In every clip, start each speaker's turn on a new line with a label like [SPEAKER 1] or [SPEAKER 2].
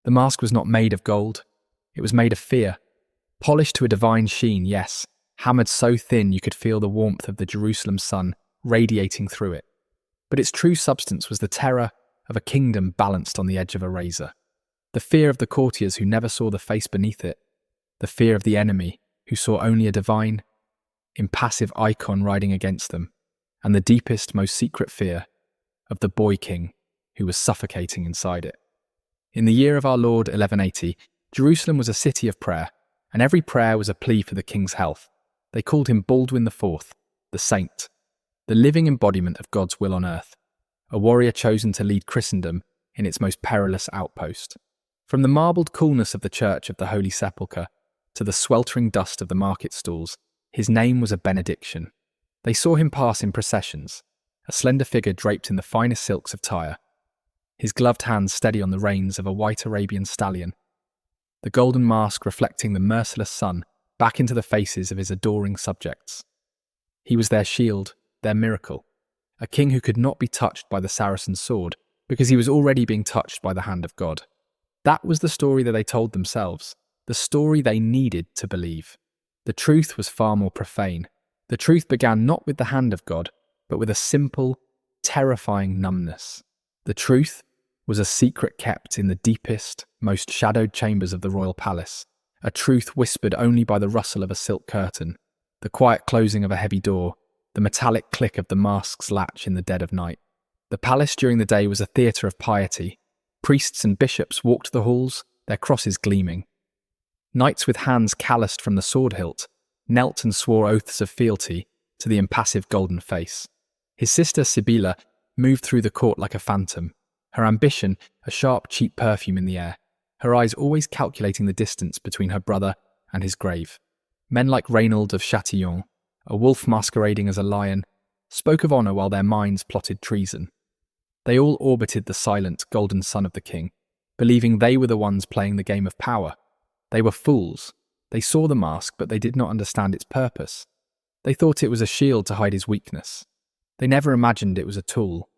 [SPEAKER 1] The mask was not made of gold. It was made of fear. Polished to a divine sheen, yes, hammered so thin you could feel the warmth of the Jerusalem sun radiating through it. But its true substance was the terror of a kingdom balanced on the edge of a razor. The fear of the courtiers who never saw the face beneath it. The fear of the enemy who saw only a divine, impassive icon riding against them. And the deepest, most secret fear of the boy king who was suffocating inside it. In the year of our Lord 1180, Jerusalem was a city of prayer, and every prayer was a plea for the king's health. They called him Baldwin IV, the saint, the living embodiment of God's will on earth, a warrior chosen to lead Christendom in its most perilous outpost. From the marbled coolness of the Church of the Holy Sepulchre to the sweltering dust of the market stalls, his name was a benediction. They saw him pass in processions, a slender figure draped in the finest silks of Tyre, his gloved hands steady on the reins of a white Arabian stallion, the golden mask reflecting the merciless sun back into the faces of his adoring subjects. He was their shield, their miracle, a king who could not be touched by the Saracen sword because he was already being touched by the hand of God. That was the story that they told themselves, the story they needed to believe. The truth was far more profane. The truth began not with the hand of God, but with a simple, terrifying numbness. The truth was a secret kept in the deepest, most shadowed chambers of the royal palace, a truth whispered only by the rustle of a silk curtain, the quiet closing of a heavy door, the metallic click of the mask's latch in the dead of night. The palace during the day was a theatre of piety. Priests and bishops walked the halls, their crosses gleaming. Knights with hands calloused from the sword hilt knelt and swore oaths of fealty to the impassive golden face. His sister Sibylla moved through the court like a phantom, her ambition a sharp, cheap perfume in the air, her eyes always calculating the distance between her brother and his grave. Men like Reynold of Châtillon, a wolf masquerading as a lion, spoke of honour while their minds plotted treason. They all orbited the silent, golden son of the king, believing they were the ones playing the game of power. They were fools. They saw the mask, but they did not understand its purpose. They thought it was a shield to hide his weakness. They never imagined it was a tool.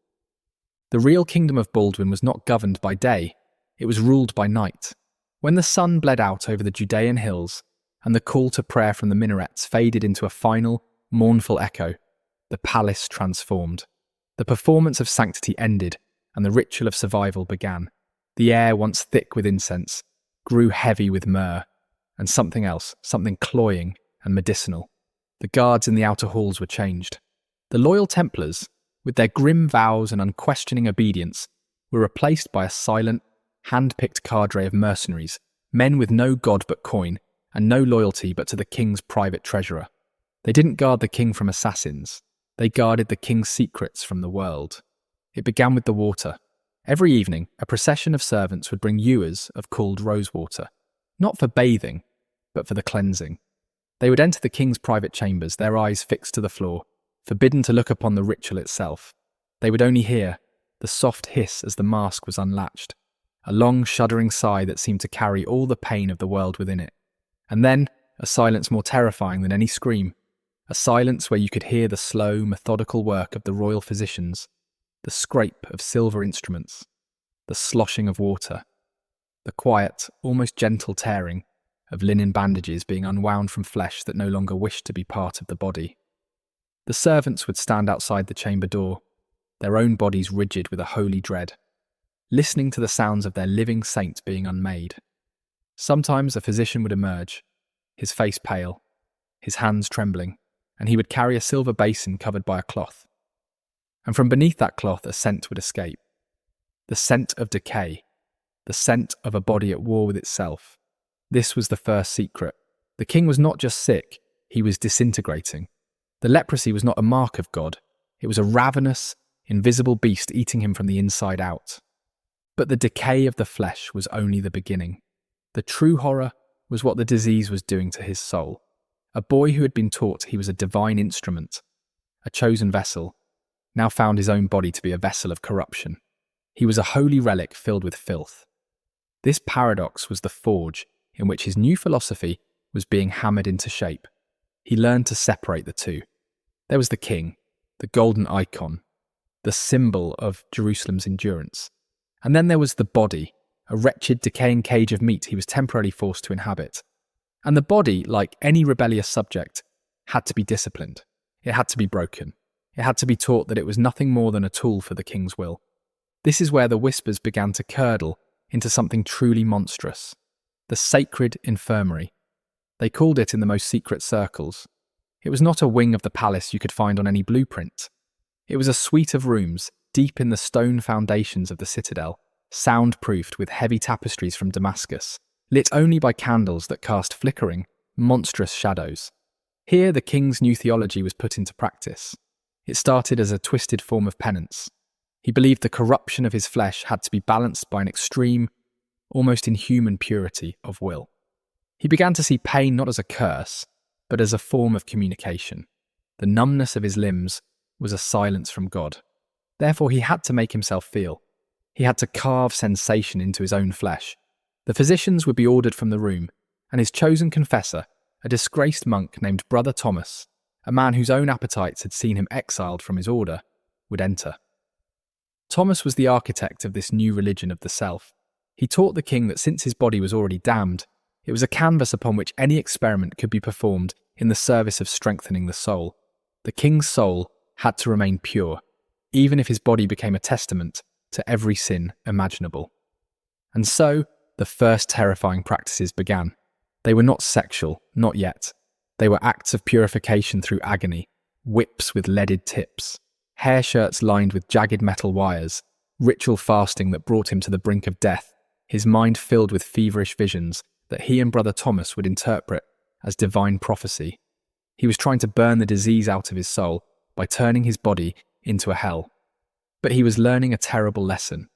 [SPEAKER 1] The real kingdom of Baldwin was not governed by day, it was ruled by night. When the sun bled out over the Judean hills, and the call to prayer from the minarets faded into a final, mournful echo, the palace transformed. The performance of sanctity ended, and the ritual of survival began. The air, once thick with incense, grew heavy with myrrh, and something else, something cloying and medicinal. The guards in the outer halls were changed. The loyal Templars, with their grim vows and unquestioning obedience, were replaced by a silent, hand-picked cadre of mercenaries, men with no god but coin, and no loyalty but to the king's private treasurer. They didn't guard the king from assassins. They guarded the king's secrets from the world. It began with the water. Every evening, a procession of servants would bring ewers of cooled rosewater, not for bathing, but for the cleansing. They would enter the king's private chambers, their eyes fixed to the floor, forbidden to look upon the ritual itself. They would only hear the soft hiss as the mask was unlatched, a long shuddering sigh that seemed to carry all the pain of the world within it. And then, a silence more terrifying than any scream, a silence where you could hear the slow, methodical work of the royal physicians, the scrape of silver instruments, the sloshing of water, the quiet, almost gentle tearing of linen bandages being unwound from flesh that no longer wished to be part of the body. The servants would stand outside the chamber door, their own bodies rigid with a holy dread, listening to the sounds of their living saint being unmade. Sometimes a physician would emerge, his face pale, his hands trembling, and he would carry a silver basin covered by a cloth. And from beneath that cloth a scent would escape. The scent of decay, the scent of a body at war with itself. This was the first secret. The king was not just sick, he was disintegrating. The leprosy was not a mark of God, it was a ravenous, invisible beast eating him from the inside out. But the decay of the flesh was only the beginning. The true horror was what the disease was doing to his soul. A boy who had been taught he was a divine instrument, a chosen vessel, now found his own body to be a vessel of corruption. He was a holy relic filled with filth. This paradox was the forge in which his new philosophy was being hammered into shape. He learned to separate the two. There was the king, the golden icon, the symbol of Jerusalem's endurance. And then there was the body, a wretched, decaying cage of meat he was temporarily forced to inhabit. And the body, like any rebellious subject, had to be disciplined. It had to be broken. It had to be taught that it was nothing more than a tool for the king's will. This is where the whispers began to curdle into something truly monstrous. The sacred infirmary. They called it in the most secret circles. It was not a wing of the palace you could find on any blueprint. It was a suite of rooms deep in the stone foundations of the citadel, soundproofed with heavy tapestries from Damascus, lit only by candles that cast flickering, monstrous shadows. Here the king's new theology was put into practice. It started as a twisted form of penance. He believed the corruption of his flesh had to be balanced by an extreme, almost inhuman purity of will. He began to see pain not as a curse, but as a form of communication. The numbness of his limbs was a silence from God. Therefore, he had to make himself feel. He had to carve sensation into his own flesh. The physicians would be ordered from the room, and his chosen confessor, a disgraced monk named Brother Thomas, a man whose own appetites had seen him exiled from his order, would enter. Thomas was the architect of this new religion of the self. He taught the king that since his body was already damned, it was a canvas upon which any experiment could be performed in the service of strengthening the soul. The king's soul had to remain pure, even if his body became a testament to every sin imaginable. And so, the first terrifying practices began. They were not sexual, not yet. They were acts of purification through agony, whips with leaded tips, hair shirts lined with jagged metal wires, ritual fasting that brought him to the brink of death, his mind filled with feverish visions that he and Brother Thomas would interpret as divine prophecy. He was trying to burn the disease out of his soul by turning his body into a hell. But he was learning a terrible lesson.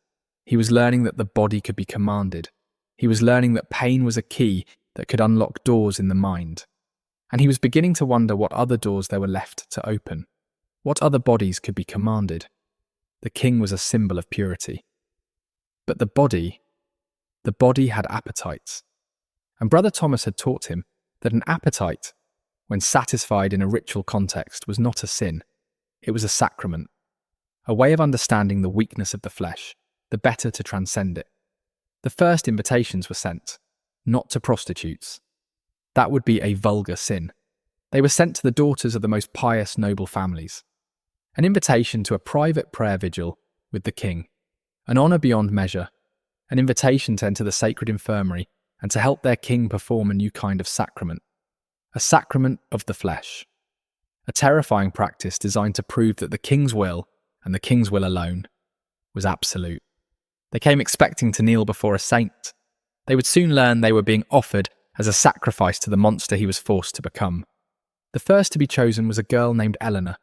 [SPEAKER 1] He was learning that the body could be commanded. He was learning that pain was a key that could unlock doors in the mind. And he was beginning to wonder what other doors there were left to open. What other bodies could be commanded? The king was a symbol of purity. But the body had appetites. And Brother Thomas had taught him that an appetite, when satisfied in a ritual context, was not a sin. It was a sacrament, a way of understanding the weakness of the flesh, the better to transcend it. The first invitations were sent, not to prostitutes. That would be a vulgar sin. They were sent to the daughters of the most pious, noble families. An invitation to a private prayer vigil with the king, an honour beyond measure, an invitation to enter the sacred infirmary and to help their king perform a new kind of sacrament, a sacrament of the flesh. A terrifying practice designed to prove that the king's will, and the king's will alone, was absolute. They came expecting to kneel before a saint. They would soon learn they were being offered as a sacrifice to the monster he was forced to become. The first to be chosen was a girl named Eleanor,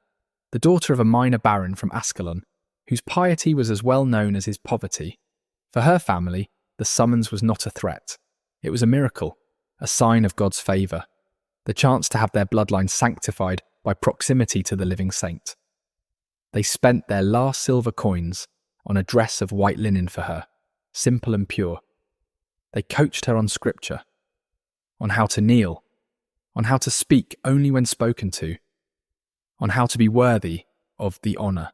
[SPEAKER 1] the daughter of a minor baron from Ascalon, whose piety was as well known as his poverty. For her family, the summons was not a threat. It was a miracle, a sign of God's favour, the chance to have their bloodline sanctified by proximity to the living saint. They spent their last silver coins on a dress of white linen for her, simple and pure. They coached her on scripture, on how to kneel, on how to speak only when spoken to, on how to be worthy of the honour.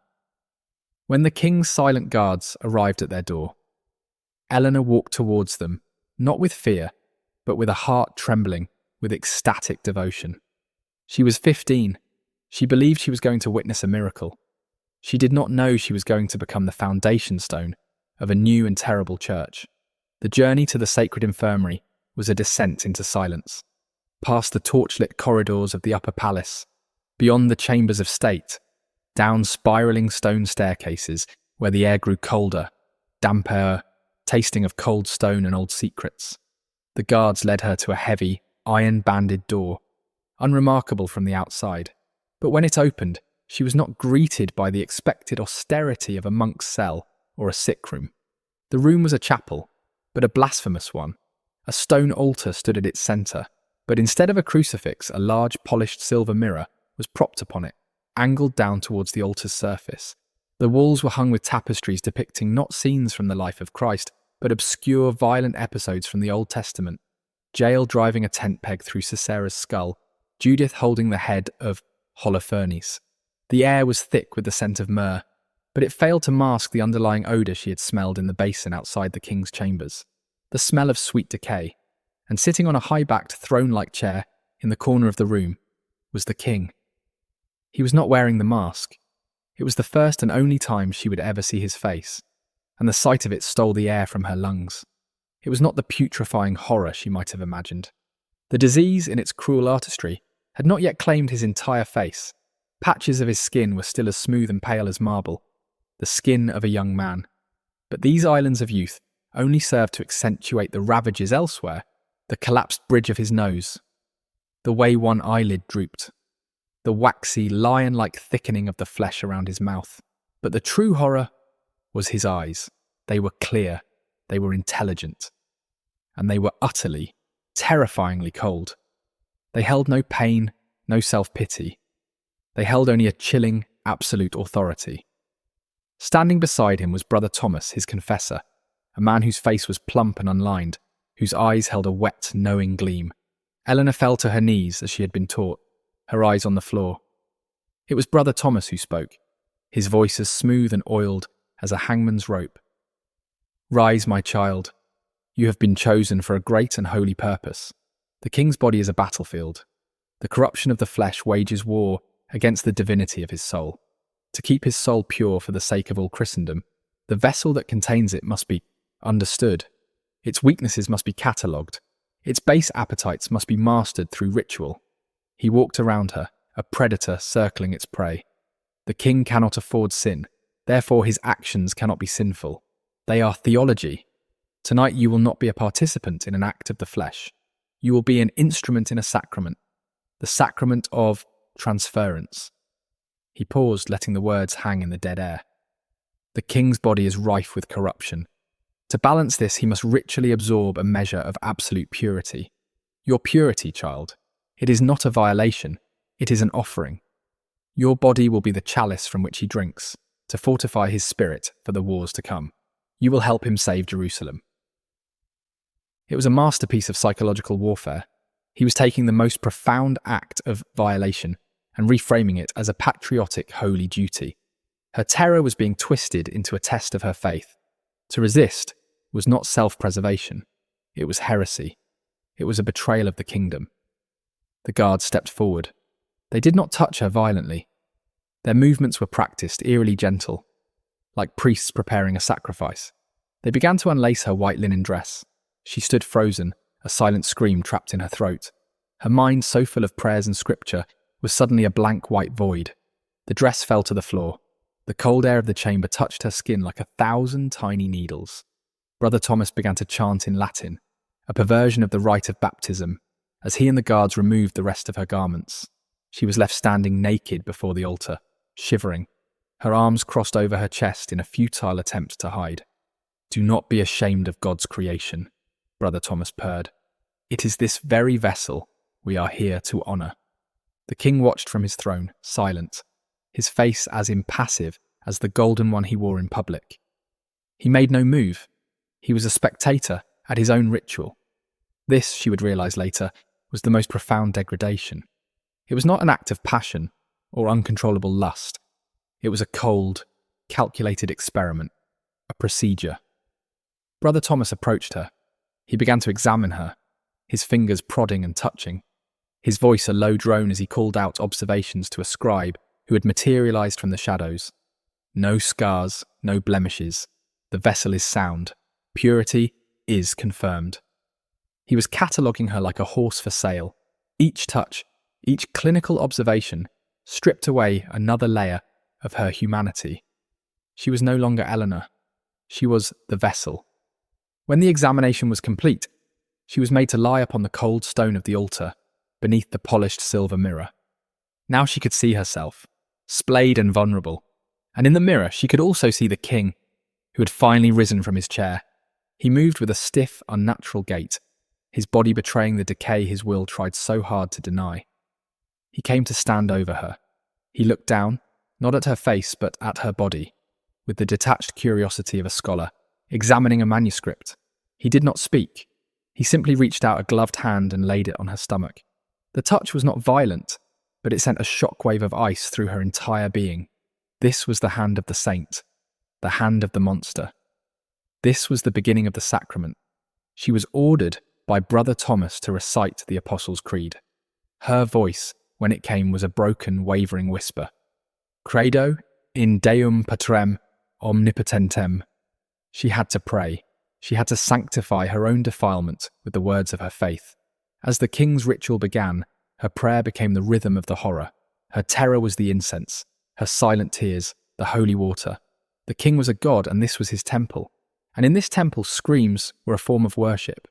[SPEAKER 1] When the king's silent guards arrived at their door, Eleanor walked towards them, not with fear, but with a heart trembling with ecstatic devotion. She was 15. She believed she was going to witness a miracle. She did not know she was going to become the foundation stone of a new and terrible church. The journey to the sacred infirmary was a descent into silence, past the torchlit corridors of the upper palace, beyond the chambers of state, down spiralling stone staircases where the air grew colder, damper, tasting of cold stone and old secrets. The guards led her to a heavy, iron-banded door, unremarkable from the outside. But when it opened, she was not greeted by the expected austerity of a monk's cell or a sick room. The room was a chapel, but a blasphemous one. A stone altar stood at its centre, but instead of a crucifix, a large polished silver mirror was propped upon it, angled down towards the altar's surface. The walls were hung with tapestries depicting not scenes from the life of Christ, but obscure, violent episodes from the Old Testament. Jael driving a tent peg through Sisera's skull, Judith holding the head of Holofernes. The air was thick with the scent of myrrh. but it failed to mask the underlying odour she had smelled in the basin outside the king's chambers. The smell of sweet decay. And sitting on a high-backed throne-like chair in the corner of the room was the king. He was not wearing the mask. It was the first and only time she would ever see his face, and the sight of it stole the air from her lungs. It was not the putrefying horror she might have imagined. The disease, in its cruel artistry, had not yet claimed his entire face. Patches of his skin were still as smooth and pale as marble, the skin of a young man. But these islands of youth only served to accentuate the ravages elsewhere, the collapsed bridge of his nose, the way one eyelid drooped, the waxy, lion-like thickening of the flesh around his mouth. But the true horror was his eyes. They were clear, they were intelligent, and they were utterly, terrifyingly cold. They held no pain, no self-pity. They held only a chilling, absolute authority. Standing beside him was Brother Thomas, his confessor, a man whose face was plump and unlined, whose eyes held a wet, knowing gleam. Eleanor fell to her knees as she had been taught, her eyes on the floor. It was Brother Thomas who spoke, his voice as smooth and oiled as a hangman's rope. "Rise, my child. You have been chosen for a great and holy purpose. The king's body is a battlefield. The corruption of the flesh wages war against the divinity of his soul. To keep his soul pure for the sake of all Christendom, the vessel that contains it must be understood. Its weaknesses must be catalogued. Its base appetites must be mastered through ritual." He walked around her, a predator circling its prey. The king cannot afford sin, therefore his actions cannot be sinful. They are theology. Tonight you will not be a participant in an act of the flesh. You will be an instrument in a sacrament, the sacrament of transference. He paused, letting the words hang in the dead air. The king's body is rife with corruption. To balance this, he must ritually absorb a measure of absolute purity. Your purity, child. It is not a violation, it is an offering. Your body will be the chalice from which he drinks, to fortify his spirit for the wars to come. You will help him save Jerusalem. It was a masterpiece of psychological warfare. He was taking the most profound act of violation and reframing it as a patriotic, holy duty. Her terror was being twisted into a test of her faith. To resist was not self-preservation. It was heresy. It was a betrayal of the kingdom. The guards stepped forward. They did not touch her violently. Their movements were practiced, eerily gentle, like priests preparing a sacrifice. They began to unlace her white linen dress. She stood frozen, a silent scream trapped in her throat. Her mind, so full of prayers and scripture, was suddenly a blank white void. The dress fell to the floor. The cold air of the chamber touched her skin like 1,000 tiny needles. Brother Thomas began to chant in Latin, a perversion of the rite of baptism, as he and the guards removed the rest of her garments. She was left standing naked before the altar, shivering, her arms crossed over her chest in a futile attempt to hide. "Do not be ashamed of God's creation," Brother Thomas purred. "It is this very vessel we are here to honour." The king watched from his throne, silent, his face as impassive as the golden one he wore in public. He made no move. He was a spectator at his own ritual. This, she would realise later, was the most profound degradation. It was not an act of passion or uncontrollable lust. It was a cold, calculated experiment, a procedure. Brother Thomas approached her. He began to examine her, his fingers prodding and touching, his voice a low drone as he called out observations to a scribe who had materialised from the shadows. "No scars, no blemishes. The vessel is sound. Purity is confirmed." He was cataloguing her like a horse for sale. Each touch, each clinical observation, stripped away another layer of her humanity. She was no longer Eleanor. She was the vessel. When the examination was complete, she was made to lie upon the cold stone of the altar, beneath the polished silver mirror. Now she could see herself, splayed and vulnerable, and in the mirror she could also see the king, who had finally risen from his chair. He moved with a stiff, unnatural gait, his body betraying the decay his will tried so hard to deny. He came to stand over her. He looked down, not at her face but at her body, with the detached curiosity of a scholar, examining a manuscript. He did not speak. He simply reached out a gloved hand and laid it on her stomach. The touch was not violent, but it sent a shockwave of ice through her entire being. This was the hand of the saint, the hand of the monster. This was the beginning of the sacrament. She was ordered by Brother Thomas to recite the Apostles' Creed. Her voice, when it came, was a broken, wavering whisper. Credo in Deum Patrem omnipotentem. She had to pray. She had to sanctify her own defilement with the words of her faith. As the king's ritual began, her prayer became the rhythm of the horror. Her terror was the incense, her silent tears, the holy water. The king was a god, and this was his temple. And in this temple, screams were a form of worship.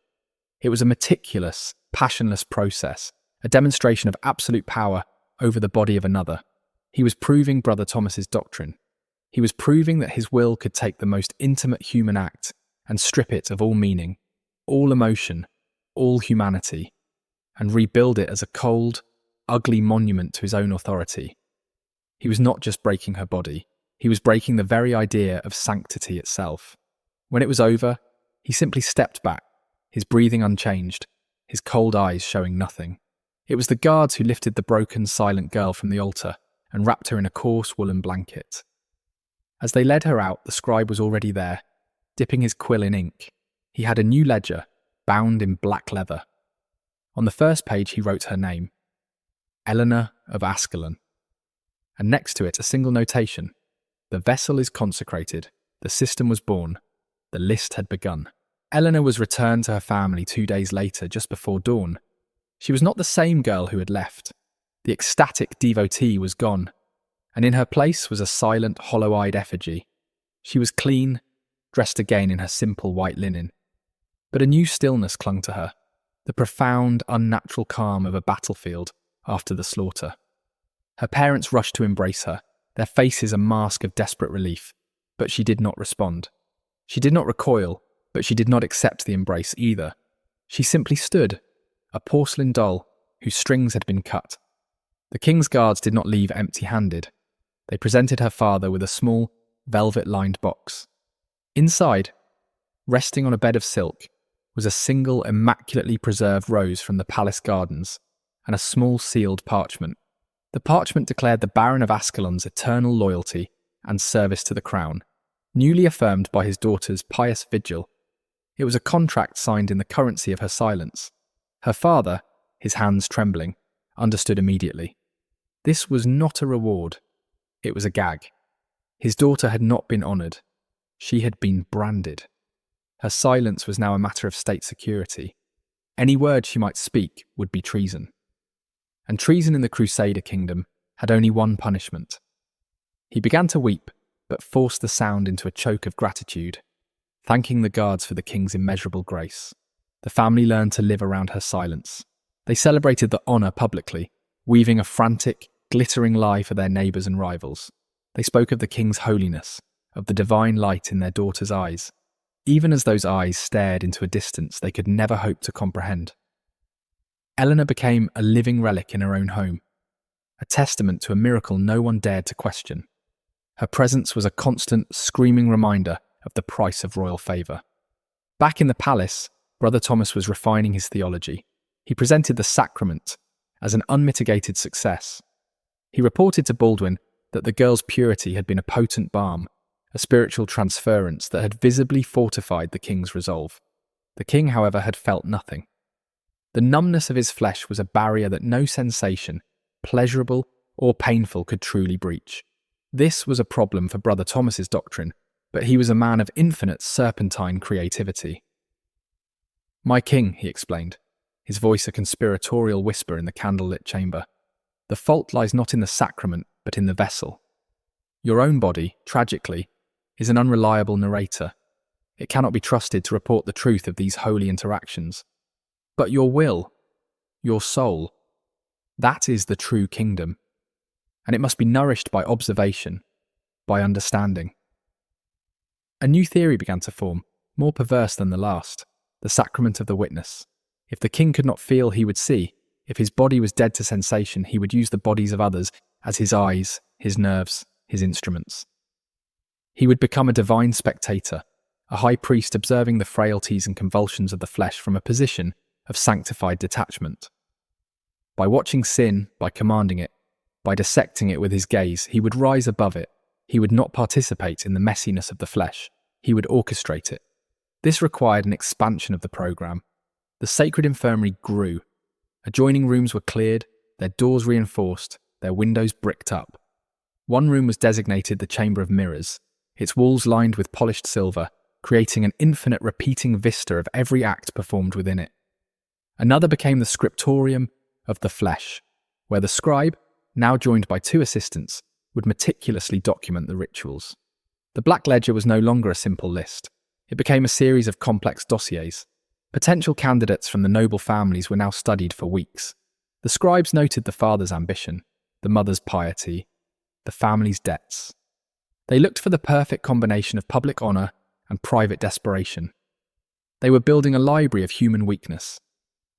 [SPEAKER 1] It was a meticulous, passionless process, a demonstration of absolute power over the body of another. He was proving Brother Thomas's doctrine. He was proving that his will could take the most intimate human act and strip it of all meaning, all emotion, all humanity, and rebuild it as a cold, ugly monument to his own authority. He was not just breaking her body, he was breaking the very idea of sanctity itself. When it was over, he simply stepped back, his breathing unchanged, his cold eyes showing nothing. It was the guards who lifted the broken, silent girl from the altar and wrapped her in a coarse woolen blanket. As they led her out, the scribe was already there, dipping his quill in ink. He had a new ledger, bound in black leather. On the first page he wrote her name, Eleanor of Ascalon, and next to it a single notation: the vessel is consecrated, the system was born, the list had begun. Eleanor was returned to her family 2 days later, just before dawn. She was not the same girl who had left. The ecstatic devotee was gone, and in her place was a silent, hollow-eyed effigy. She was clean, dressed again in her simple white linen. But a new stillness clung to her, the profound, unnatural calm of a battlefield after the slaughter. Her parents rushed to embrace her, their faces a mask of desperate relief, but she did not respond. She did not recoil, but she did not accept the embrace either. She simply stood, a porcelain doll whose strings had been cut. The king's guards did not leave empty-handed. They presented her father with a small, velvet-lined box. Inside, resting on a bed of silk, was a single immaculately preserved rose from the palace gardens and a small sealed parchment. The parchment declared the Baron of Ascalon's eternal loyalty and service to the crown, newly affirmed by his daughter's pious vigil. It was a contract signed in the currency of her silence. Her father, his hands trembling, understood immediately. This was not a reward. It was a gag. His daughter had not been honoured. She had been branded. Her silence was now a matter of state security. Any word she might speak would be treason. And treason in the Crusader kingdom had only one punishment. He began to weep, but forced the sound into a choke of gratitude, thanking the guards for the king's immeasurable grace. The family learned to live around her silence. They celebrated the honour publicly, weaving a frantic, glittering lie for their neighbours and rivals. They spoke of the king's holiness, of the divine light in their daughter's eyes, even as those eyes stared into a distance they could never hope to comprehend. Eleanor became a living relic in her own home, a testament to a miracle no one dared to question. Her presence was a constant, screaming reminder of the price of royal favour. Back in the palace, Brother Thomas was refining his theology. He presented the sacrament as an unmitigated success. He reported to Baldwin that the girl's purity had been a potent balm, a spiritual transference that had visibly fortified the king's resolve. The king, however, had felt nothing. The numbness of his flesh was a barrier that no sensation, pleasurable or painful, could truly breach. This was a problem for Brother Thomas's doctrine, but he was a man of infinite serpentine creativity. "My king," he explained, his voice a conspiratorial whisper in the candlelit chamber, "the fault lies not in the sacrament, but in the vessel. Your own body, tragically, is an unreliable narrator. It cannot be trusted to report the truth of these holy interactions. But your will, your soul, that is the true kingdom, and it must be nourished by observation, by understanding." A new theory began to form, more perverse than the last: the sacrament of the witness. If the king could not feel, he would see. If his body was dead to sensation, he would use the bodies of others as his eyes, his nerves, his instruments. He would become a divine spectator, a high priest observing the frailties and convulsions of the flesh from a position of sanctified detachment. By watching sin, by commanding it, by dissecting it with his gaze, he would rise above it. He would not participate in the messiness of the flesh. He would orchestrate it. This required an expansion of the program. The sacred infirmary grew. Adjoining rooms were cleared, their doors reinforced, their windows bricked up. One room was designated the Chamber of Mirrors, its walls lined with polished silver, creating an infinite repeating vista of every act performed within it. Another became the scriptorium of the flesh, where the scribe, now joined by 2 assistants, would meticulously document the rituals. The Black Ledger was no longer a simple list. It became a series of complex dossiers. Potential candidates from the noble families were now studied for weeks. The scribes noted the father's ambition, the mother's piety, the family's debts. They looked for the perfect combination of public honour and private desperation. They were building a library of human weakness.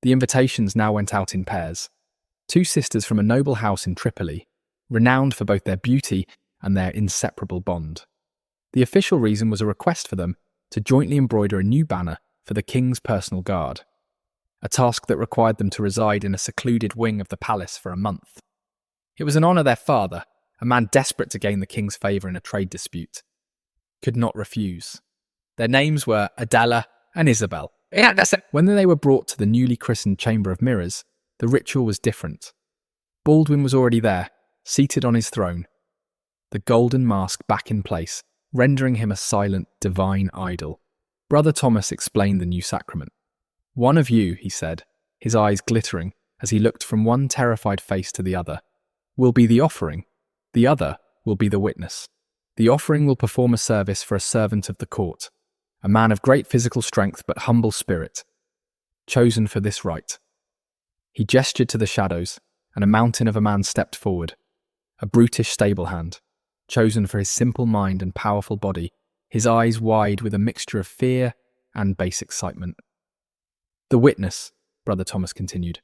[SPEAKER 1] The invitations now went out in pairs. 2 sisters from a noble house in Tripoli, renowned for both their beauty and their inseparable bond. The official reason was a request for them to jointly embroider a new banner for the king's personal guard, a task that required them to reside in a secluded wing of the palace for a month. It was an honour their father, a man desperate to gain the king's favour in a trade dispute, could not refuse. Their names were Adela and Isabel. When they were brought to the newly christened Chamber of Mirrors, the ritual was different. Baldwin was already there, seated on his throne, the golden mask back in place, rendering him a silent, divine idol. Brother Thomas explained the new sacrament. "One of you," he said, his eyes glittering as he looked from one terrified face to the other, "will be the offering. The other will be the witness. The offering will perform a service for a servant of the court, a man of great physical strength but humble spirit, chosen for this rite." He gestured to the shadows, and a mountain of a man stepped forward, a brutish stable hand, chosen for his simple mind and powerful body, his eyes wide with a mixture of fear and base excitement. "The witness," Brother Thomas continued,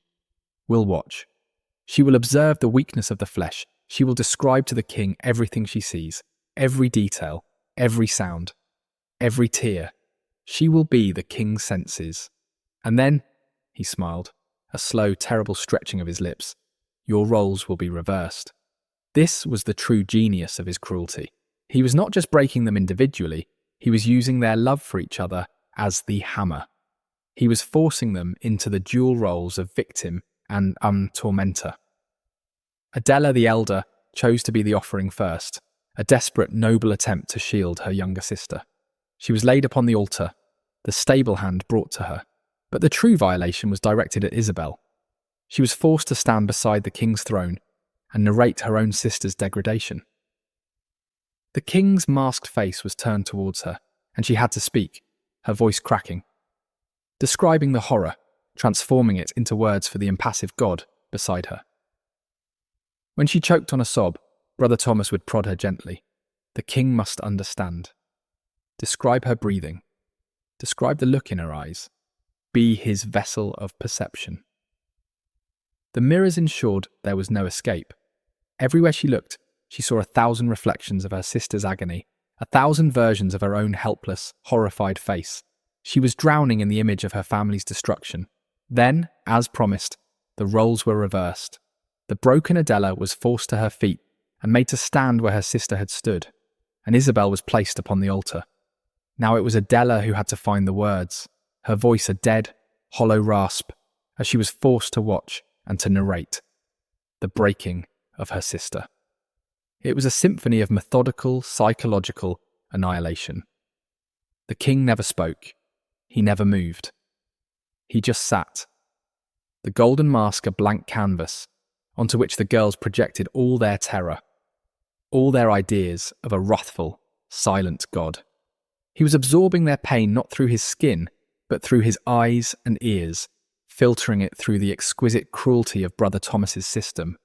[SPEAKER 1] "will watch. She will observe the weakness of the flesh. She will describe to the king everything she sees, every detail, every sound, every tear. She will be the king's senses. And then," he smiled, a slow, terrible stretching of his lips, "your roles will be reversed." This was the true genius of his cruelty. He was not just breaking them individually, he was using their love for each other as the hammer. He was forcing them into the dual roles of victim and tormentor. Adela the elder chose to be the offering first, a desperate, noble attempt to shield her younger sister. She was laid upon the altar, the stable hand brought to her. But the true violation was directed at Isabel. She was forced to stand beside the king's throne and narrate her own sister's degradation. The king's masked face was turned towards her, and she had to speak, her voice cracking, describing the horror, transforming it into words for the impassive God beside her. When she choked on a sob, Brother Thomas would prod her gently. The king must understand. Describe her breathing. Describe the look in her eyes. Be his vessel of perception. The mirrors ensured there was no escape. Everywhere she looked, she saw 1,000 reflections of her sister's agony, 1,000 versions of her own helpless, horrified face. She was drowning in the image of her family's destruction. Then, as promised, the roles were reversed. The broken Adela was forced to her feet and made to stand where her sister had stood, and Isabel was placed upon the altar. Now it was Adela who had to find the words, her voice a dead, hollow rasp, as she was forced to watch and to narrate the breaking of her sister. It was a symphony of methodical, psychological annihilation. The king never spoke. He never moved. He just sat. The golden mask a blank canvas, onto which the girls projected all their terror, all their ideas of a wrathful, silent God. He was absorbing their pain not through his skin, but through his eyes and ears, filtering it through the exquisite cruelty of Brother Thomas's system.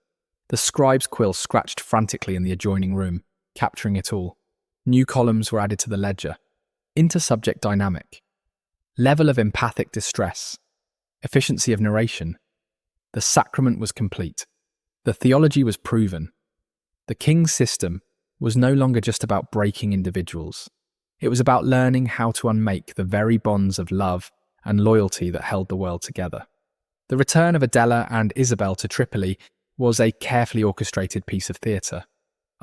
[SPEAKER 1] The scribe's quill scratched frantically in the adjoining room, capturing it all. New columns were added to the ledger. Inter-subject dynamic. Level of empathic distress. Efficiency of narration. The sacrament was complete. The theology was proven. The king's system was no longer just about breaking individuals. It was about learning how to unmake the very bonds of love and loyalty that held the world together. The return of Adela and Isabel to Tripoli was a carefully orchestrated piece of theatre.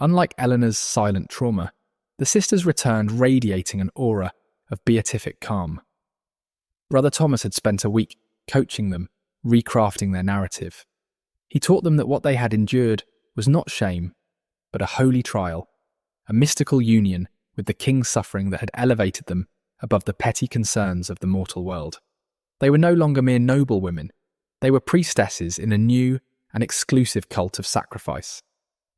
[SPEAKER 1] Unlike Eleanor's silent trauma, the sisters returned radiating an aura of beatific calm. Brother Thomas had spent a week coaching them, recrafting their narrative. He taught them that what they had endured was not shame, but a holy trial, a mystical union with the king's suffering that had elevated them above the petty concerns of the mortal world. They were no longer mere noble women. They were priestesses in a new and exclusive cult of sacrifice.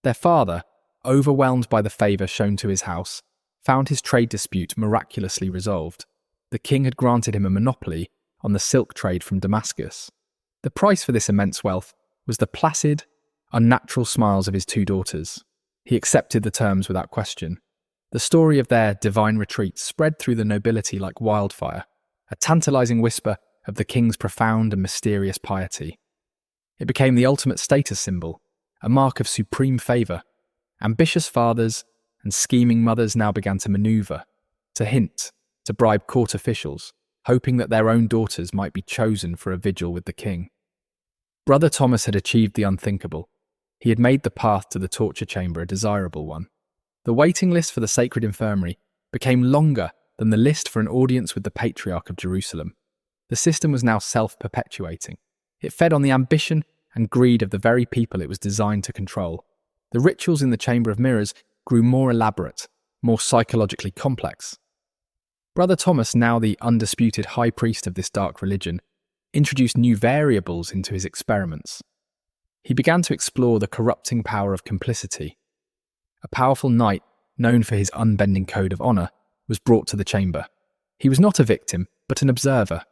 [SPEAKER 1] Their father, overwhelmed by the favour shown to his house, found his trade dispute miraculously resolved. The king had granted him a monopoly on the silk trade from Damascus. The price for this immense wealth was the placid, unnatural smiles of his two daughters. He accepted the terms without question. The story of their divine retreat spread through the nobility like wildfire, a tantalizing whisper of the king's profound and mysterious piety. It became the ultimate status symbol, a mark of supreme favour. Ambitious fathers and scheming mothers now began to manoeuvre, to hint, to bribe court officials, hoping that their own daughters might be chosen for a vigil with the king. Brother Thomas had achieved the unthinkable. He had made the path to the torture chamber a desirable one. The waiting list for the sacred infirmary became longer than the list for an audience with the Patriarch of Jerusalem. The system was now self-perpetuating. It fed on the ambition and greed of the very people it was designed to control. The rituals in the Chamber of Mirrors grew more elaborate, more psychologically complex. Brother Thomas, now the undisputed high priest of this dark religion, introduced new variables into his experiments. He began to explore the corrupting power of complicity. A powerful knight, known for his unbending code of honour, was brought to the chamber. He was not a victim, but an observer.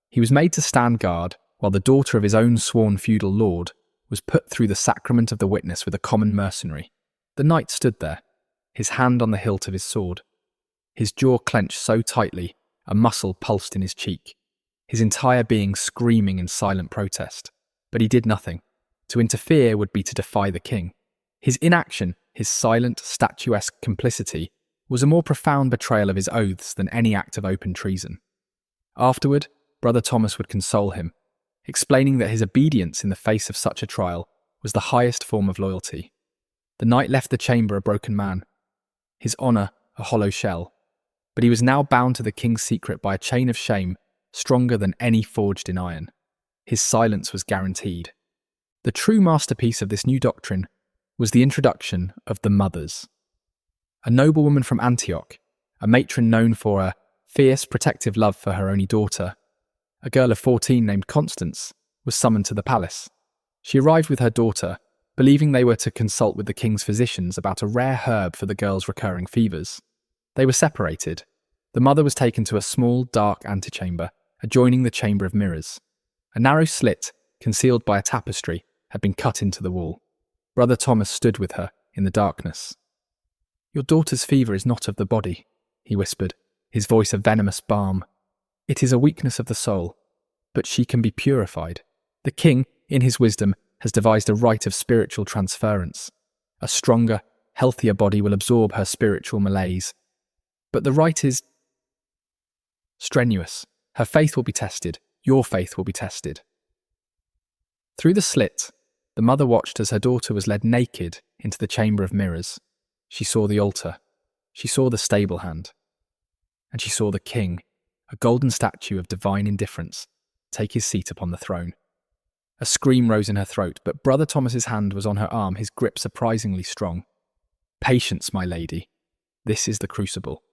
[SPEAKER 1] He was made to stand guard while the daughter of his own sworn feudal lord was put through the sacrament of the witness with a common mercenary. The knight stood there, his hand on the hilt of his sword. His jaw clenched so tightly, a muscle pulsed in his cheek, his entire being screaming in silent protest. But he did nothing. To interfere would be to defy the king. His inaction, his silent, statuesque complicity, was a more profound betrayal of his oaths than any act of open treason. Afterward, Brother Thomas would console him, explaining that his obedience in the face of such a trial was the highest form of loyalty. The knight left the chamber a broken man, his honour a hollow shell, but he was now bound to the king's secret by a chain of shame stronger than any forged in iron. His silence was guaranteed. The true masterpiece of this new doctrine was the introduction of the mothers. A noblewoman from Antioch, a matron known for a fierce, protective love for her only daughter, a girl of 14 named Constance, was summoned to the palace. She arrived with her daughter, believing they were to consult with the king's physicians about a rare herb for the girl's recurring fevers. They were separated. The mother was taken to a small, dark antechamber adjoining the Chamber of Mirrors. A narrow slit, concealed by a tapestry, had been cut into the wall. Brother Thomas stood with her in the darkness. "Your daughter's fever is not of the body," he whispered, his voice a venomous balm. "It is a weakness of the soul, but she can be purified. The king, in his wisdom, has devised a rite of spiritual transference. A stronger, healthier body will absorb her spiritual malaise. But the rite is strenuous. Her faith will be tested. Your faith will be tested." Through the slit, the mother watched as her daughter was led naked into the Chamber of Mirrors. She saw the altar. She saw the stable hand. And she saw the king, a golden statue of divine indifference, take his seat upon the throne. A scream rose in her throat, but Brother Thomas's hand was on her arm, his grip surprisingly strong. "Patience, my lady. This is the crucible.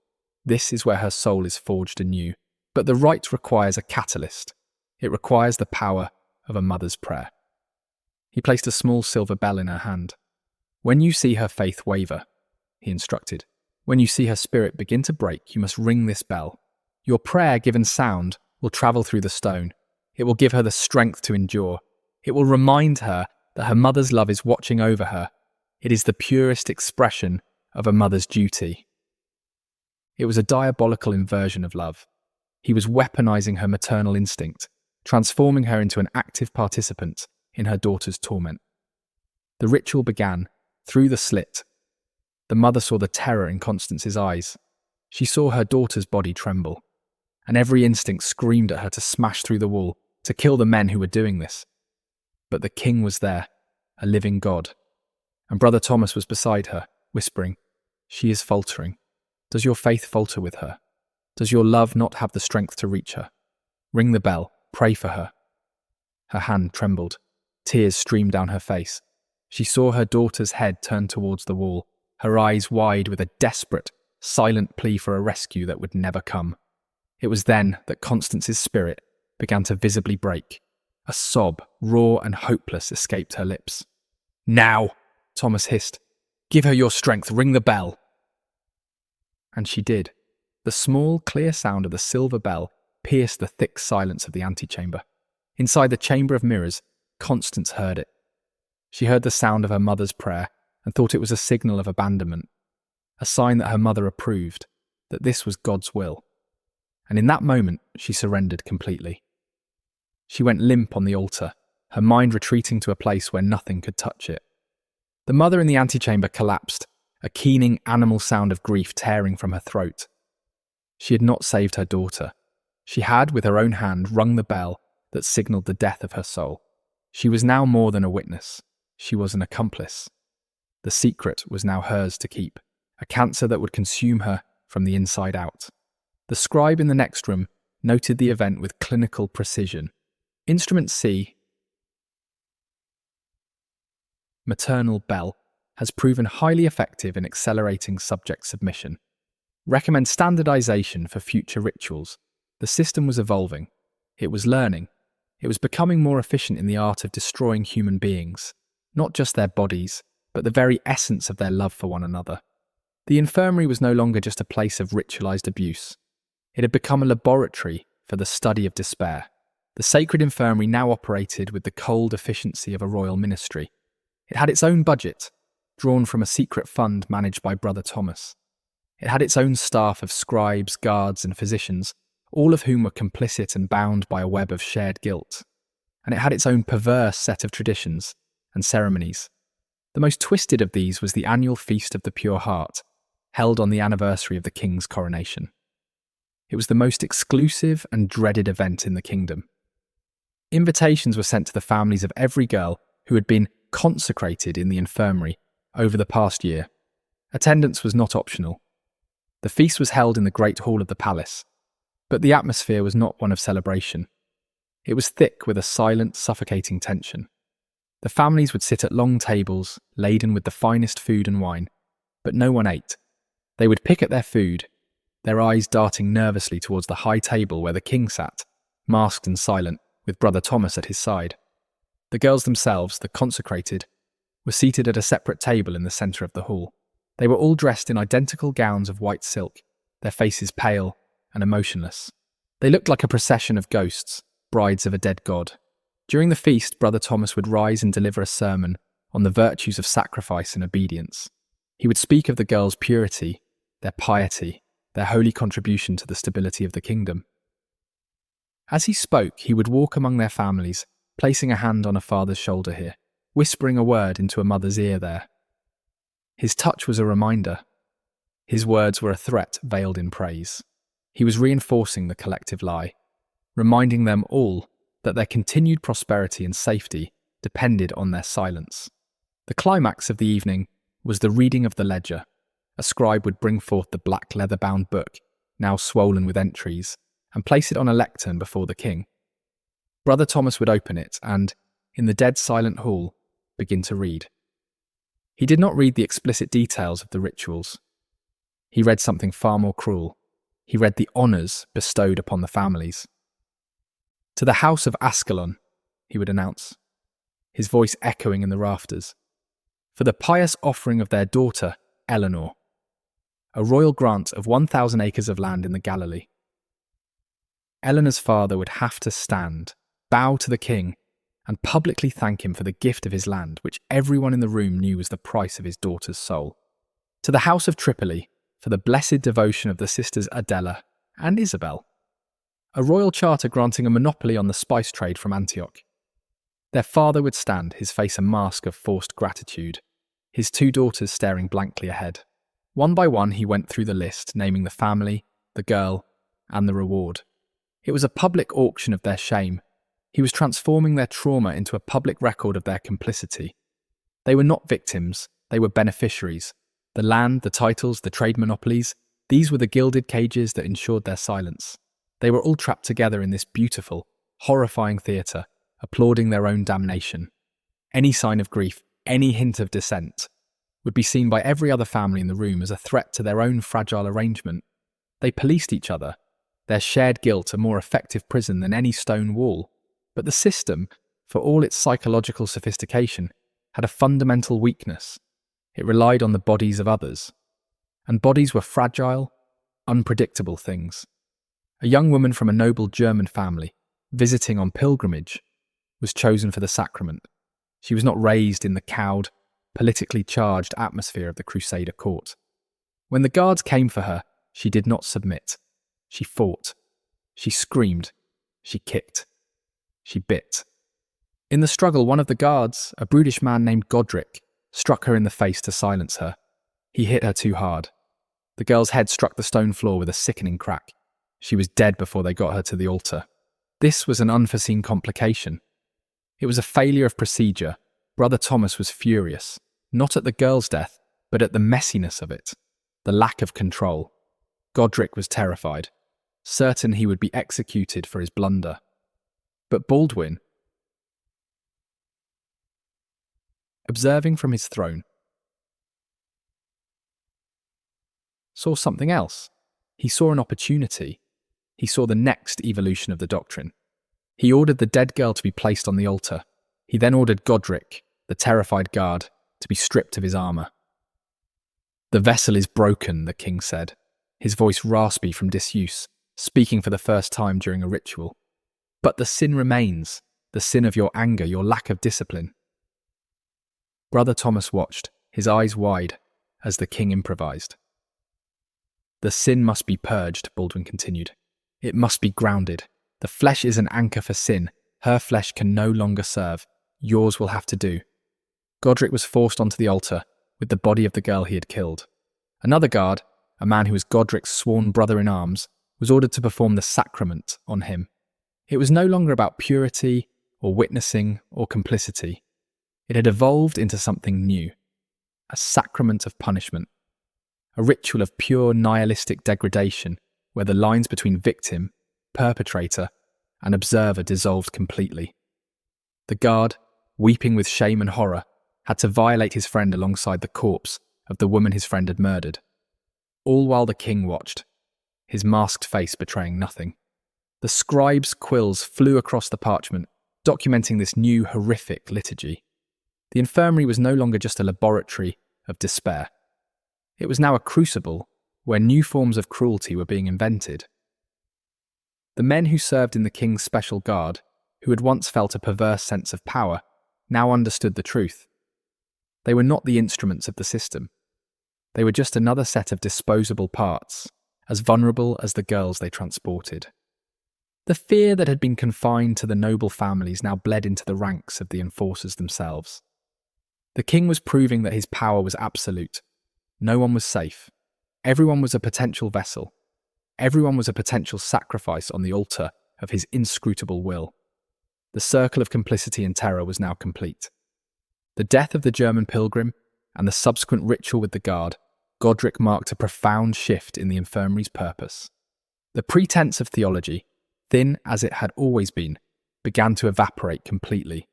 [SPEAKER 1] This is where her soul is forged anew. But the rite requires a catalyst. It requires the power of a mother's prayer." He placed a small silver bell in her hand. "When you see her faith waver," he instructed, "when you see her spirit begin to break, you must ring this bell. Your prayer, given sound, will travel through the stone. It will give her the strength to endure. It will remind her that her mother's love is watching over her. It is the purest expression of a mother's duty." It was a diabolical inversion of love. He was weaponizing her maternal instinct, transforming her into an active participant in her daughter's torment. The ritual began through the slit. The mother saw the terror in Constance's eyes. She saw her daughter's body tremble, and every instinct screamed at her to smash through the wall, to kill the men who were doing this. But the king was there, a living God, and Brother Thomas was beside her, whispering, "She is faltering. Does your faith falter with her? Does your love not have the strength to reach her? Ring the bell, pray for her." Her hand trembled. Tears streamed down her face. She saw her daughter's head turn towards the wall, her eyes wide with a desperate, silent plea for a rescue that would never come. It was then that Constance's spirit began to visibly break. A sob, raw and hopeless, escaped her lips. "Now!" Thomas hissed. "Give her your strength, ring the bell." And she did. The small, clear sound of the silver bell pierced the thick silence of the antechamber. Inside the chamber of mirrors, Constance heard it. She heard the sound of her mother's prayer and thought it was a signal of abandonment, a sign that her mother approved, that this was God's will. And in that moment, she surrendered completely. She went limp on the altar, her mind retreating to a place where nothing could touch it. The mother in the antechamber collapsed, a keening animal sound of grief tearing from her throat. She had not saved her daughter. She had, with her own hand, rung the bell that signalled the death of her soul. She was now more than a witness. She was an accomplice. The secret was now hers to keep, a cancer that would consume her from the inside out. The scribe in the next room noted the event with clinical precision. Instrument C, maternal bell, has proven highly effective in accelerating subject submission. Recommend standardization for future rituals. The system was evolving. It was learning. It was becoming more efficient in the art of destroying human beings, not just their bodies, but the very essence of their love for one another. The infirmary was no longer just a place of ritualized abuse. It had become a laboratory for the study of despair. The sacred infirmary now operated with the cold efficiency of a royal ministry. It had its own budget, drawn from a secret fund managed by Brother Thomas. It had its own staff of scribes, guards, and physicians, all of whom were complicit and bound by a web of shared guilt. And it had its own perverse set of traditions and ceremonies. The most twisted of these was the annual Feast of the Pure Heart, held on the anniversary of the king's coronation. It was the most exclusive and dreaded event in the kingdom. Invitations were sent to the families of every girl who had been consecrated in the infirmary over the past year. Attendance was not optional. The feast was held in the great hall of the palace, but the atmosphere was not one of celebration. It was thick with a silent, suffocating tension. The families would sit at long tables, laden with the finest food and wine, but no one ate. They would pick at their food, their eyes darting nervously towards the high table where the king sat, masked and silent, with Brother Thomas at his side. The girls themselves, the consecrated, were seated at a separate table in the centre of the hall. They were all dressed in identical gowns of white silk, their faces pale and emotionless. They looked like a procession of ghosts, brides of a dead god. During the feast, Brother Thomas would rise and deliver a sermon on the virtues of sacrifice and obedience. He would speak of the girls' purity, their piety, their holy contribution to the stability of the kingdom. As he spoke, he would walk among their families, placing a hand on a father's shoulder here, whispering a word into a mother's ear there. His touch was a reminder. His words were a threat veiled in praise. He was reinforcing the collective lie, reminding them all that their continued prosperity and safety depended on their silence. The climax of the evening was the reading of the ledger. A scribe would bring forth the black leather-bound book, now swollen with entries, and place it on a lectern before the king. Brother Thomas would open it and, in the dead silent hall, begin to read. He did not read the explicit details of the rituals. He read something far more cruel. He read the honours bestowed upon the families. "To the house of Ascalon," he would announce, his voice echoing in the rafters, "for the pious offering of their daughter, Eleanor, a royal grant of 1,000 acres of land in the Galilee." Eleanor's father would have to stand, bow to the king, and publicly thank him for the gift of his land, which everyone in the room knew was the price of his daughter's soul. "To the house of Tripoli, for the blessed devotion of the sisters Adela and Isabel, a royal charter granting a monopoly on the spice trade from Antioch." Their father would stand, his face a mask of forced gratitude, his two daughters staring blankly ahead. One by one he went through the list, naming the family, the girl, and the reward. It was a public auction of their shame. He was transforming their trauma into a public record of their complicity. They were not victims, they were beneficiaries, The land, the titles, the trade monopolies, these were the gilded cages that ensured their silence. They were all trapped together in this beautiful, horrifying theatre, applauding their own damnation. Any sign of grief, any hint of dissent, would be seen by every other family in the room as a threat to their own fragile arrangement. They policed each other, their shared guilt a more effective prison than any stone wall. But the system, for all its psychological sophistication, had a fundamental weakness. It relied on the bodies of others. And bodies were fragile, unpredictable things. A young woman from a noble German family, visiting on pilgrimage, was chosen for the sacrament. She was not raised in the cowed, politically charged atmosphere of the Crusader court. When the guards came for her, she did not submit. She fought. She screamed. She kicked. She bit. In the struggle, one of the guards, a brutish man named Godric, struck her in the face to silence her. He hit her too hard. The girl's head struck the stone floor with a sickening crack. She was dead before they got her to the altar. This was an unforeseen complication. It was a failure of procedure. Brother Thomas was furious, not at the girl's death, but at the messiness of it, the lack of control. Godric was terrified, certain he would be executed for his blunder. But Baldwin, observing from his throne, saw something else. He saw an opportunity. He saw the next evolution of the doctrine. He ordered the dead girl to be placed on the altar. He then ordered Godric, the terrified guard, to be stripped of his armour. "The vessel is broken," the king said, his voice raspy from disuse, speaking for the first time during a ritual. "But the sin remains, the sin of your anger, your lack of discipline." Brother Thomas watched, his eyes wide, as the king improvised. "The sin must be purged," Baldwin continued. "It must be grounded. The flesh is an anchor for sin. Her flesh can no longer serve. Yours will have to do." Godric was forced onto the altar with the body of the girl he had killed. Another guard, a man who was Godric's sworn brother-in-arms, was ordered to perform the sacrament on him. It was no longer about purity or witnessing or complicity. It had evolved into something new, a sacrament of punishment, a ritual of pure nihilistic degradation where the lines between victim, perpetrator, and observer dissolved completely. The guard, weeping with shame and horror, had to violate his friend alongside the corpse of the woman his friend had murdered, all while the king watched, his masked face betraying nothing. The scribe's quills flew across the parchment, documenting this new horrific liturgy. The infirmary was no longer just a laboratory of despair. It was now a crucible where new forms of cruelty were being invented. The men who served in the king's special guard, who had once felt a perverse sense of power, now understood the truth. They were not the instruments of the system. They were just another set of disposable parts, as vulnerable as the girls they transported. The fear that had been confined to the noble families now bled into the ranks of the enforcers themselves. The king was proving that his power was absolute. No one was safe. Everyone was a potential vessel. Everyone was a potential sacrifice on the altar of his inscrutable will. The circle of complicity and terror was now complete. The death of the German pilgrim and the subsequent ritual with the guard, Godric marked a profound shift in the infirmary's purpose. The pretense of theology, thin as it had always been, began to evaporate completely.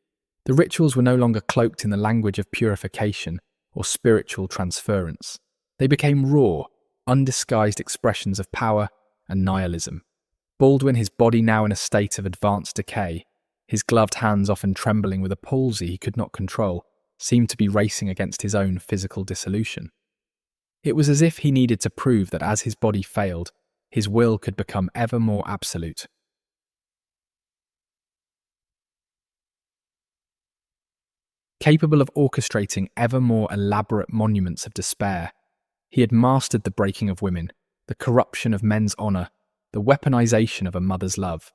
[SPEAKER 1] The rituals were no longer cloaked in the language of purification or spiritual transference. They became raw, undisguised expressions of power and nihilism. Baldwin, his body now in a state of advanced decay, his gloved hands often trembling with a palsy he could not control, seemed to be racing against his own physical dissolution. It was as if he needed to prove that as his body failed, his will could become ever more absolute. Capable of orchestrating ever more elaborate monuments of despair, he had mastered the breaking of women, the corruption of men's honour, the weaponization of a mother's love.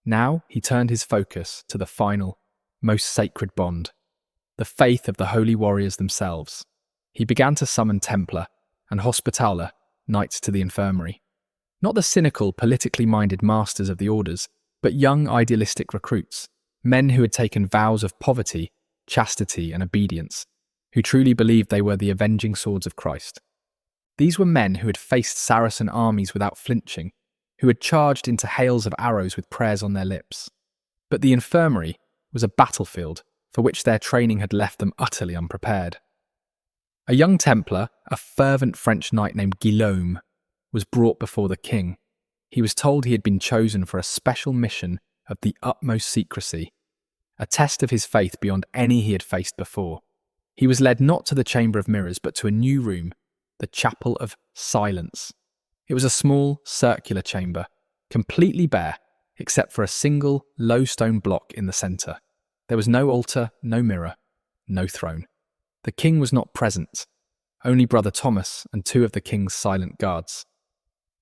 [SPEAKER 1] Now he turned his focus to the final, most sacred bond, the faith of the holy warriors themselves. He began to summon Templar and Hospitaller knights to the infirmary. Not the cynical, politically minded masters of the orders, but young idealistic recruits, men who had taken vows of poverty, chastity and obedience. who truly believed they were the avenging swords of Christ. These were men who had faced Saracen armies without flinching, who had charged into hails of arrows with prayers on their lips. But the infirmary was a battlefield for which their training had left them utterly unprepared. A young Templar, a fervent French knight named Guillaume, was brought before the king. He was told he had been chosen for a special mission of the utmost secrecy, a test of his faith beyond any he had faced before. He was led not to the Chamber of Mirrors, but to a new room, the Chapel of Silence. It was a small, circular chamber, completely bare, except for a single, low stone block in the centre. There was no altar, no mirror, no throne. The king was not present, only Brother Thomas and two of the king's silent guards.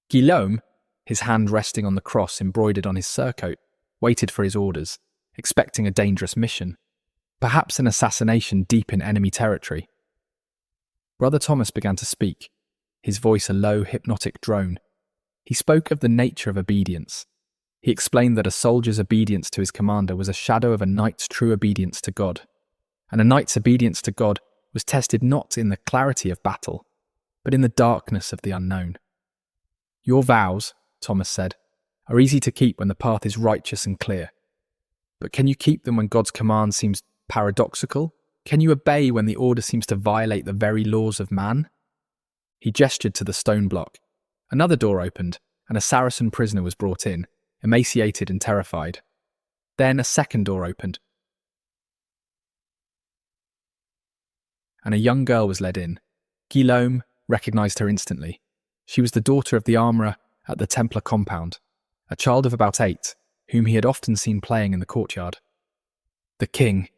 [SPEAKER 1] Guillaume, his hand resting on the cross embroidered on his surcoat, waited for his orders, expecting a dangerous mission, perhaps an assassination deep in enemy territory. Brother Thomas began to speak, his voice a low, hypnotic drone. He spoke of the nature of obedience. He explained that a soldier's obedience to his commander was a shadow of a knight's true obedience to God, and a knight's obedience to God was tested not in the clarity of battle, but in the darkness of the unknown. Your vows, Thomas said, are easy to keep when the path is righteous and clear. But can you keep them when God's command seems paradoxical? Can you obey when the order seems to violate the very laws of man? He gestured to the stone block. Another door opened, and a Saracen prisoner was brought in, emaciated and terrified. Then a second door opened, and a young girl was led in. Guillaume recognised her instantly. She was the daughter of the armourer at the Templar compound, a child of about 8, whom he had often seen playing in the courtyard. The king,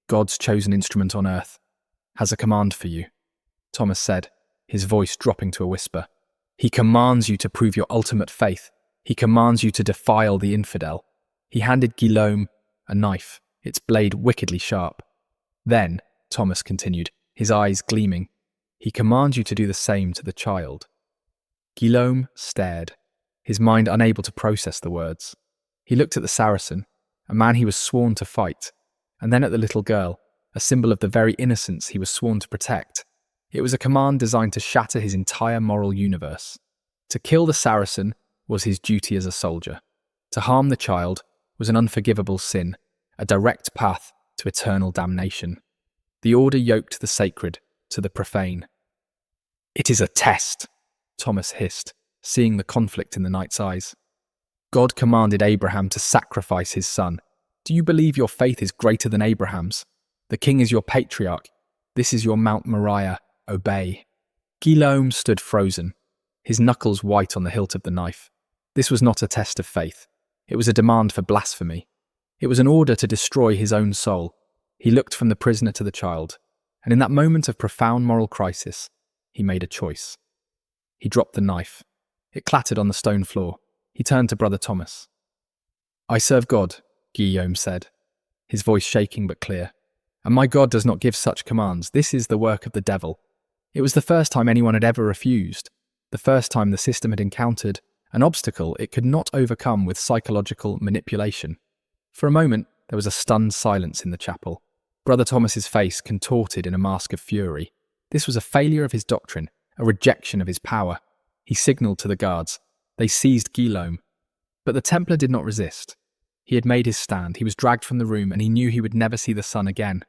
[SPEAKER 1] God's chosen instrument on earth, has a command for you, Thomas said, his voice dropping to a whisper. He commands you to prove your ultimate faith. He commands you to defile the infidel. He handed Guillaume a knife, its blade wickedly sharp. Then, Thomas continued, his eyes gleaming, he commands you to do the same to the child. Guillaume stared, his mind unable to process the words. He looked at the Saracen, a man he was sworn to fight, and then at the little girl, a symbol of the very innocence he was sworn to protect. It was a command designed to shatter his entire moral universe. To kill the Saracen was his duty as a soldier. To harm the child was an unforgivable sin, a direct path to eternal damnation. The order yoked the sacred to the profane. It is a test, Thomas hissed, seeing the conflict in the knight's eyes. God commanded Abraham to sacrifice his son. Do you believe your faith is greater than Abraham's? The king is your patriarch. This is your Mount Moriah. Obey. Guillaume stood frozen, his knuckles white on the hilt of the knife. This was not a test of faith. It was a demand for blasphemy. It was an order to destroy his own soul. He looked from the prisoner to the child, and in that moment of profound moral crisis, he made a choice. He dropped the knife. It clattered on the stone floor. He turned to Brother Thomas. I serve God, Guillaume said, his voice shaking but clear. And my God does not give such commands. This is the work of the devil. It was the first time anyone had ever refused, the first time the system had encountered an obstacle it could not overcome with psychological manipulation. For a moment, there was a stunned silence in the chapel. Brother Thomas's face contorted in a mask of fury. This was a failure of his doctrine, a rejection of his power. He signalled to the guards. They seized Guillaume. But the Templar did not resist. He had made his stand. He was dragged from the room, and he knew he would never see the sun again.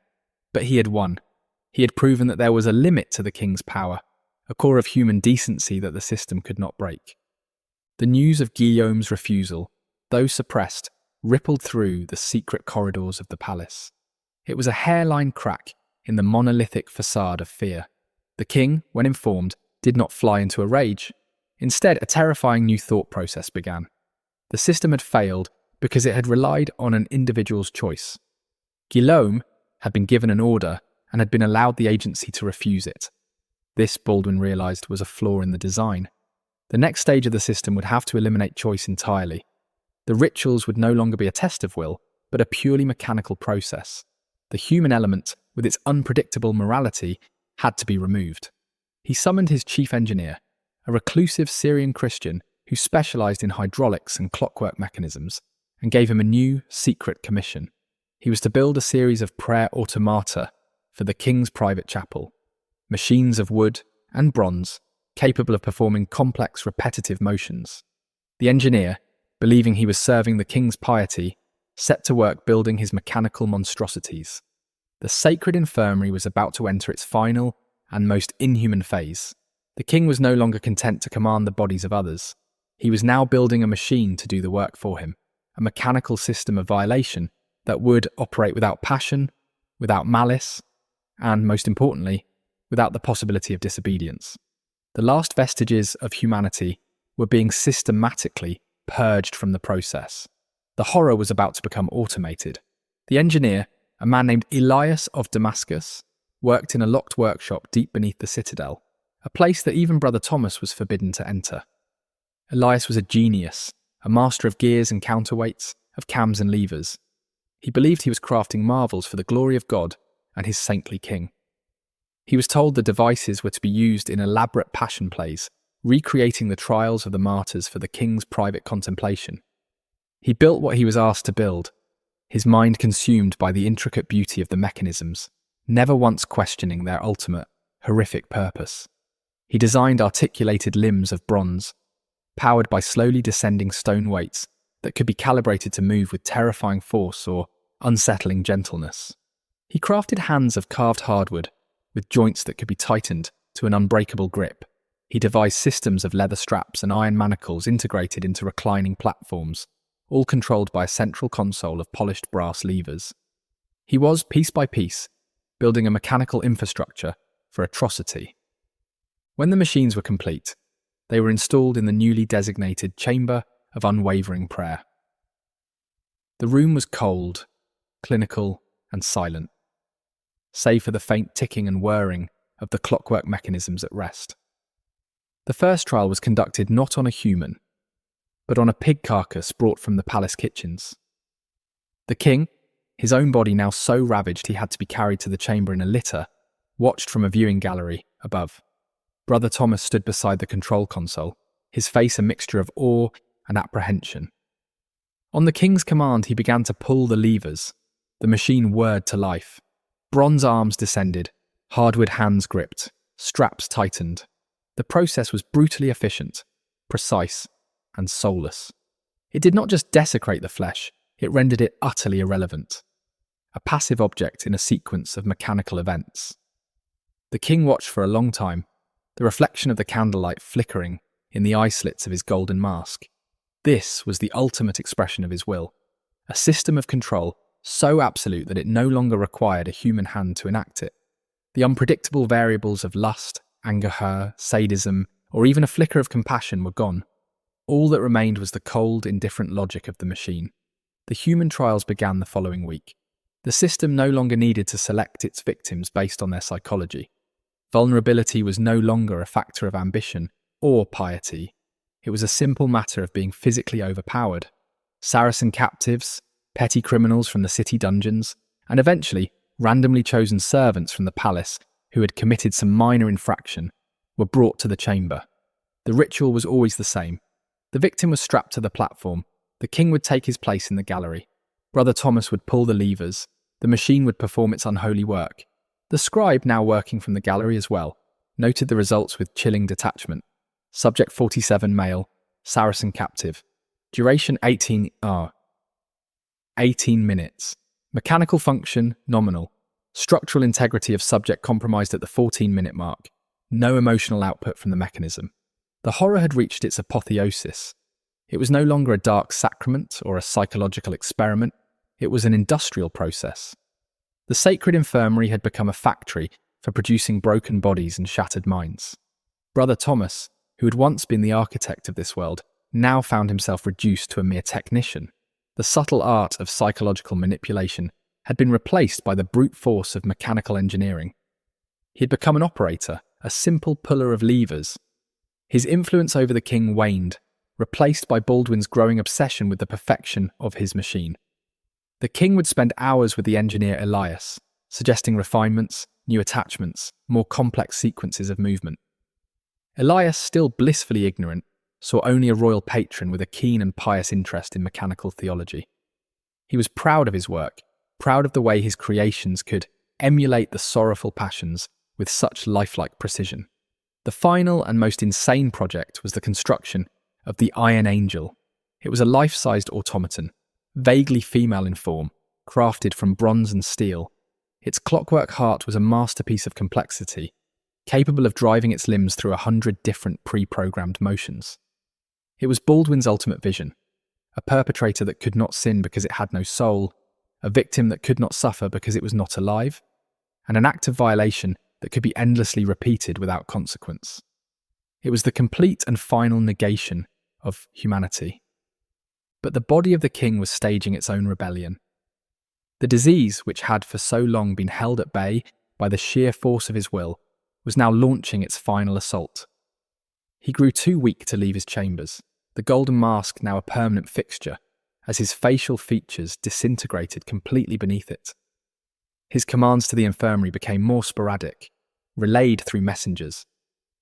[SPEAKER 1] But he had won. He had proven that there was a limit to the king's power, a core of human decency that the system could not break. The news of Guillaume's refusal, though suppressed, rippled through the secret corridors of the palace. It was a hairline crack in the monolithic facade of fear. The king, when informed, did not fly into a rage. Instead, a terrifying new thought process began. The system had failed because it had relied on an individual's choice. Guillaume had been given an order and had been allowed the agency to refuse it. This, Baldwin realised, was a flaw in the design. The next stage of the system would have to eliminate choice entirely. The rituals would no longer be a test of will, but a purely mechanical process. The human element, with its unpredictable morality, had to be removed. He summoned his chief engineer, a reclusive Syrian Christian who specialised in hydraulics and clockwork mechanisms, and gave him a new, secret commission. He was to build a series of prayer automata for the king's private chapel. Machines of wood and bronze, capable of performing complex repetitive motions. The engineer, believing he was serving the king's piety, set to work building his mechanical monstrosities. The sacred infirmary was about to enter its final and most inhuman phase. The king was no longer content to command the bodies of others. He was now building a machine to do the work for him, a mechanical system of violation that would operate without passion, without malice, and, most importantly, without the possibility of disobedience. The last vestiges of humanity were being systematically purged from the process. The horror was about to become automated. The engineer, a man named Elias of Damascus, worked in a locked workshop deep beneath the citadel, a place that even Brother Thomas was forbidden to enter. Elias was a genius, a master of gears and counterweights, of cams and levers. He believed he was crafting marvels for the glory of God and his saintly king. He was told the devices were to be used in elaborate passion plays, recreating the trials of the martyrs for the king's private contemplation. He built what he was asked to build, his mind consumed by the intricate beauty of the mechanisms, never once questioning their ultimate, horrific purpose. He designed articulated limbs of bronze, powered by slowly descending stone weights that could be calibrated to move with terrifying force or unsettling gentleness. He crafted hands of carved hardwood, with joints that could be tightened to an unbreakable grip. He devised systems of leather straps and iron manacles integrated into reclining platforms, all controlled by a central console of polished brass levers. He was, piece by piece, building a mechanical infrastructure for atrocity. When the machines were complete, they were installed in the newly designated Chamber of Unwavering Prayer. The room was cold, clinical, and silent, save for the faint ticking and whirring of the clockwork mechanisms at rest. The first trial was conducted not on a human, but on a pig carcass brought from the palace kitchens. The king, his own body now so ravaged he had to be carried to the chamber in a litter, watched from a viewing gallery above. Brother Thomas stood beside the control console, his face a mixture of awe and apprehension. On the king's command, he began to pull the levers. The machine whirred to life. Bronze arms descended, hardwood hands gripped, straps tightened. The process was brutally efficient, precise, and soulless. It did not just desecrate the flesh, it rendered it utterly irrelevant. A passive object in a sequence of mechanical events. The king watched for a long time, the reflection of the candlelight flickering in the eye slits of his golden mask. This was the ultimate expression of his will, a system of control so absolute that it no longer required a human hand to enact it. The unpredictable variables of lust, anger, sadism, or even a flicker of compassion were gone. All that remained was the cold, indifferent logic of the machine. The human trials began the following week. The system no longer needed to select its victims based on their psychology. Vulnerability was no longer a factor of ambition or piety. It was a simple matter of being physically overpowered. Saracen captives, petty criminals from the city dungeons, and eventually randomly chosen servants from the palace who had committed some minor infraction were brought to the chamber. The ritual was always the same. The victim was strapped to the platform. The king would take his place in the gallery. Brother Thomas would pull the levers. The machine would perform its unholy work. The scribe, now working from the gallery as well, noted the results with chilling detachment. Subject 47 male, Saracen captive. Duration 18 minutes. Mechanical function nominal. Structural integrity of subject compromised at the 14-minute mark. No emotional output from the mechanism. The horror had reached its apotheosis. It was no longer a dark sacrament or a psychological experiment. It was an industrial process. The sacred infirmary had become a factory for producing broken bodies and shattered minds. Brother Thomas, who had once been the architect of this world, now found himself reduced to a mere technician. The subtle art of psychological manipulation had been replaced by the brute force of mechanical engineering. He had become an operator, a simple puller of levers. His influence over the king waned, replaced by Baldwin's growing obsession with the perfection of his machine. The king would spend hours with the engineer Elias, suggesting refinements, new attachments, more complex sequences of movement. Elias, still blissfully ignorant, saw only a royal patron with a keen and pious interest in mechanical theology. He was proud of his work, proud of the way his creations could emulate the sorrowful passions with such lifelike precision. The final and most insane project was the construction of the Iron Angel. It was a life-sized automaton, vaguely female in form, crafted from bronze and steel. Its clockwork heart was a masterpiece of complexity, capable of driving its limbs through 100 different pre-programmed motions. It was Baldwin's ultimate vision, a perpetrator that could not sin because it had no soul, a victim that could not suffer because it was not alive, and an act of violation that could be endlessly repeated without consequence. It was the complete and final negation of humanity. But the body of the king was staging its own rebellion. The disease, which had for so long been held at bay by the sheer force of his will, was now launching its final assault. He grew too weak to leave his chambers, the golden mask now a permanent fixture, as his facial features disintegrated completely beneath it. His commands to the infirmary became more sporadic, relayed through messengers.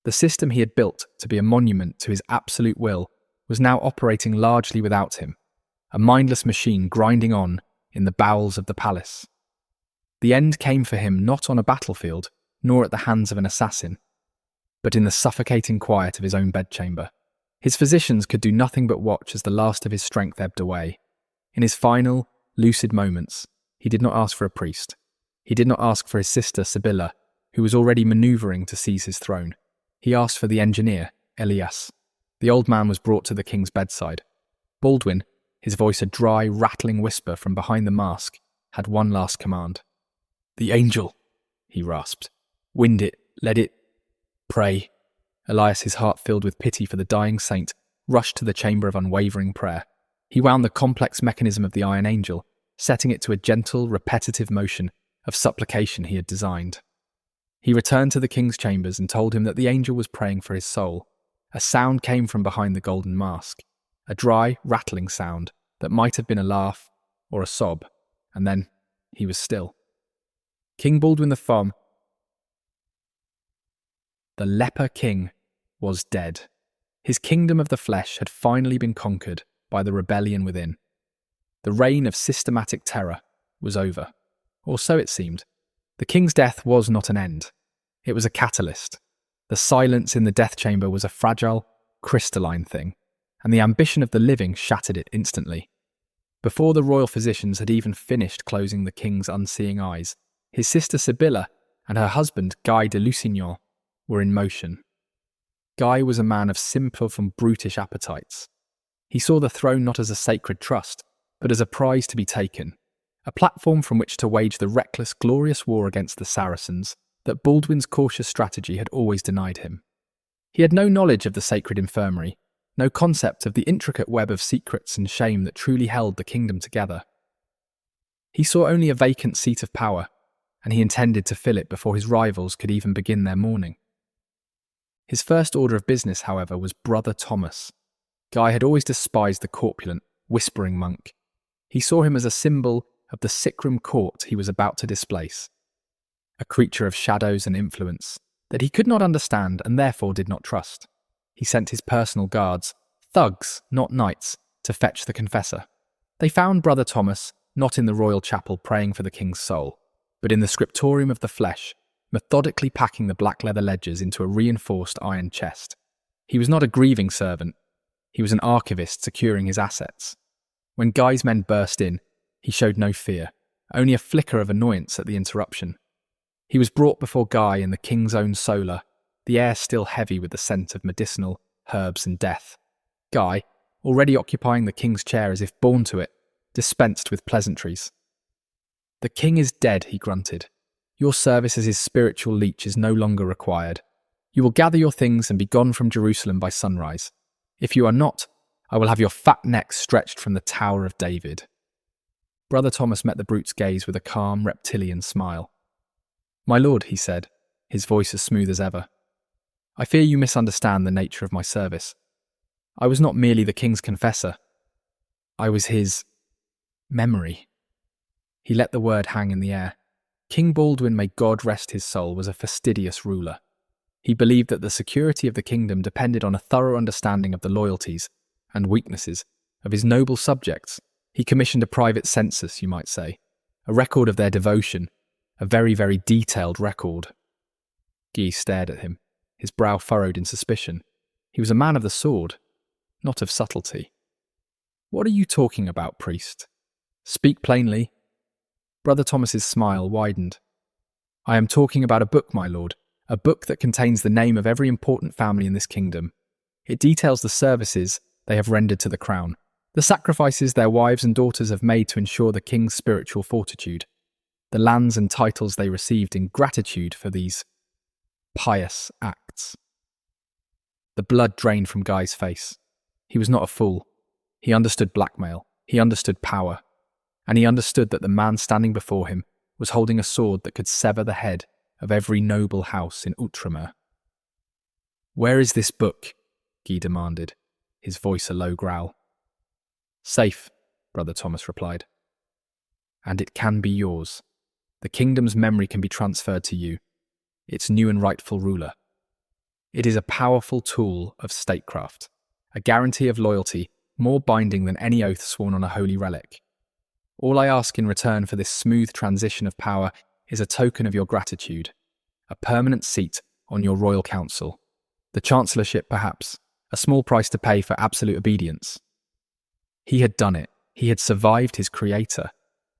[SPEAKER 1] The system he had built to be a monument to his absolute will was now operating largely without him, a mindless machine grinding on in the bowels of the palace. The end came for him not on a battlefield, nor at the hands of an assassin, but in the suffocating quiet of his own bedchamber. His physicians could do nothing but watch as the last of his strength ebbed away. In his final, lucid moments, he did not ask for a priest. He did not ask for his sister Sibylla, who was already manoeuvring to seize his throne. He asked for the engineer, Elias. The old man was brought to the king's bedside. Baldwin, his voice a dry, rattling whisper from behind the mask, had one last command. "The angel," he rasped. "Wind it, let it pray." Elias, his heart filled with pity for the dying saint, rushed to the chamber of unwavering prayer. He wound the complex mechanism of the Iron Angel, setting it to a gentle, repetitive motion of supplication he had designed. He returned to the king's chambers and told him that the angel was praying for his soul. A sound came from behind the golden mask, a dry, rattling sound that might have been a laugh or a sob, and then he was still. King Baldwin the leper king, was dead. His kingdom of the flesh had finally been conquered by the rebellion within. The reign of systematic terror was over, or so it seemed. The king's death was not an end. It was a catalyst. The silence in the death chamber was a fragile, crystalline thing, and the ambition of the living shattered it instantly. Before the royal physicians had even finished closing the king's unseeing eyes, his sister Sibylla and her husband Guy de Lusignan were in motion. Guy was a man of simple and brutish appetites. He saw the throne not as a sacred trust, but as a prize to be taken, a platform from which to wage the reckless, glorious war against the Saracens that Baldwin's cautious strategy had always denied him. He had no knowledge of the sacred infirmary, no concept of the intricate web of secrets and shame that truly held the kingdom together. He saw only a vacant seat of power, and he intended to fill it before his rivals could even begin their mourning. His first order of business, however, was Brother Thomas. Guy had always despised the corpulent, whispering monk. He saw him as a symbol of the sickroom court he was about to displace, a creature of shadows and influence that he could not understand and therefore did not trust. He sent his personal guards, thugs, not knights, to fetch the confessor. They found Brother Thomas not in the royal chapel praying for the king's soul, but in the scriptorium of the flesh, methodically packing the black leather ledgers into a reinforced iron chest. He was not a grieving servant. He was an archivist securing his assets. When Guy's men burst in, he showed no fear, only a flicker of annoyance at the interruption. He was brought before Guy in the king's own solar, the air still heavy with the scent of medicinal herbs and death. Guy, already occupying the king's chair as if born to it, dispensed with pleasantries. "The king is dead," he grunted. "Your service as his spiritual leech is no longer required. You will gather your things and be gone from Jerusalem by sunrise. If you are not, I will have your fat neck stretched from the Tower of David." Brother Thomas met the brute's gaze with a calm, reptilian smile. "My lord," he said, his voice as smooth as ever, "I fear you misunderstand the nature of my service. I was not merely the king's confessor. I was his memory." He let the word hang in the air. King Baldwin, may God rest his soul, was a fastidious ruler. He believed that the security of the kingdom depended on a thorough understanding of the loyalties and weaknesses of his noble subjects. He commissioned a private census, you might say, a record of their devotion, a very, very detailed record. Guy stared at him, his brow furrowed in suspicion. He was a man of the sword, not of subtlety. What are you talking about, priest? Speak plainly. Brother Thomas's smile widened. I am talking about a book, my lord, a book that contains the name of every important family in this kingdom. It details the services they have rendered to the crown, the sacrifices their wives and daughters have made to ensure the king's spiritual fortitude, the lands and titles they received in gratitude for these pious acts. The blood drained from Guy's face. He was not a fool. He understood blackmail. He understood power. And he understood that the man standing before him was holding a sword that could sever the head of every noble house in Outremer. Where is this book? Guy demanded, his voice a low growl. Safe, Brother Thomas replied. And it can be yours. The kingdom's memory can be transferred to you, its new and rightful ruler. It is a powerful tool of statecraft, a guarantee of loyalty more binding than any oath sworn on a holy relic. All I ask in return for this smooth transition of power is a token of your gratitude, a permanent seat on your royal council, the chancellorship perhaps, a small price to pay for absolute obedience. He had done it. He had survived his creator.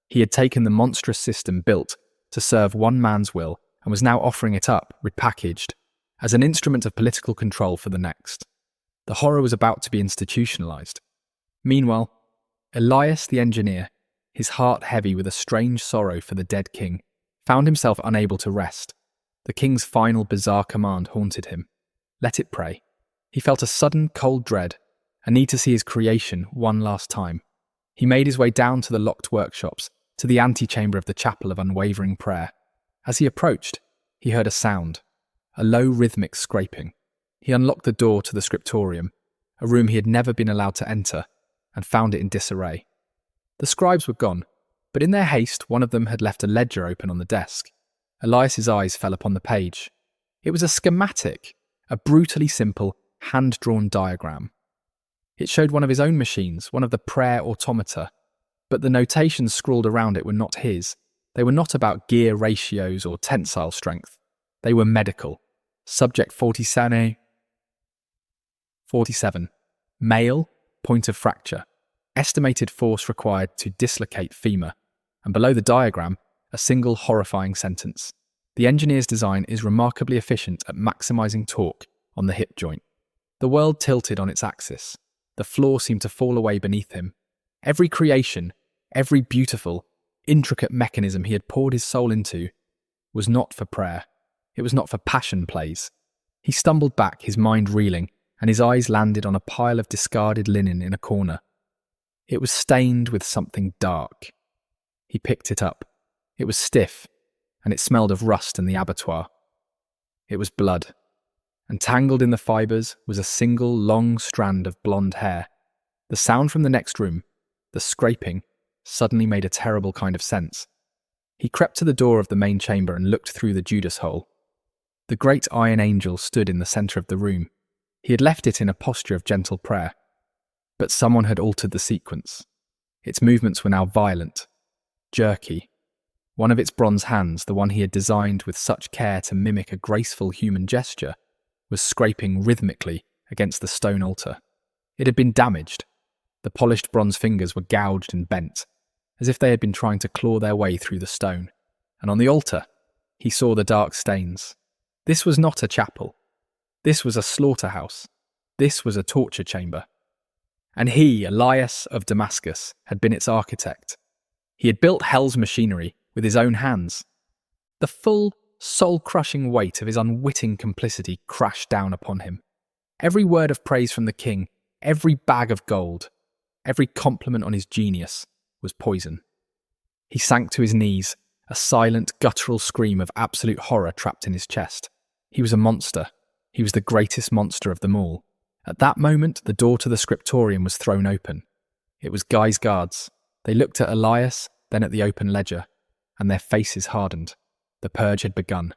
[SPEAKER 1] He had taken the monstrous system built to serve one man's will and was now offering it up, repackaged, as an instrument of political control for the next. The horror was about to be institutionalized. Meanwhile, Elias the engineer, his heart heavy with a strange sorrow for the dead king, found himself unable to rest. The king's final bizarre command haunted him. Let it pray. He felt a sudden cold dread, a need to see his creation one last time. He made his way down to the locked workshops, to the antechamber of the chapel of unwavering prayer. As he approached, he heard a sound, a low rhythmic scraping. He unlocked the door to the scriptorium, a room he had never been allowed to enter, and found it in disarray. The scribes were gone, but in their haste one of them had left a ledger open on the desk. Elias's eyes fell upon the page. It was a schematic, a brutally simple, hand-drawn diagram. It showed one of his own machines, one of the prayer automata, but the notations scrawled around it were not his. They were not about gear ratios or tensile strength. They were medical. Subject 47. Male, point of fracture. Estimated force required to dislocate femur. And below the diagram, a single horrifying sentence. The engineer's design is remarkably efficient at maximizing torque on the hip joint. The world tilted on its axis. The floor seemed to fall away beneath him. Every creation, every beautiful, intricate mechanism he had poured his soul into was not for prayer. It was not for passion plays. He stumbled back, his mind reeling, and his eyes landed on a pile of discarded linen in a corner. It was stained with something dark. He picked it up. It was stiff, and it smelled of rust and the abattoir. It was blood. And tangled in the fibres was a single long strand of blonde hair. The sound from the next room, the scraping, suddenly made a terrible kind of sense. He crept to the door of the main chamber and looked through the Judas hole. The great iron angel stood in the centre of the room. He had left it in a posture of gentle prayer. But someone had altered the sequence. Its movements were now violent, jerky. One of its bronze hands, the one he had designed with such care to mimic a graceful human gesture, was scraping rhythmically against the stone altar. It had been damaged. The polished bronze fingers were gouged and bent, as if they had been trying to claw their way through the stone. And on the altar, he saw the dark stains. This was not a chapel. This was a slaughterhouse. This was a torture chamber. And he, Elias of Damascus, had been its architect. He had built hell's machinery with his own hands. The full, soul-crushing weight of his unwitting complicity crashed down upon him. Every word of praise from the king, every bag of gold, every compliment on his genius was poison. He sank to his knees, a silent, guttural scream of absolute horror trapped in his chest. He was a monster. He was the greatest monster of them all. At that moment, the door to the scriptorium was thrown open. It was Guy's guards. They looked at Elias, then at the open ledger, and their faces hardened. The purge had begun.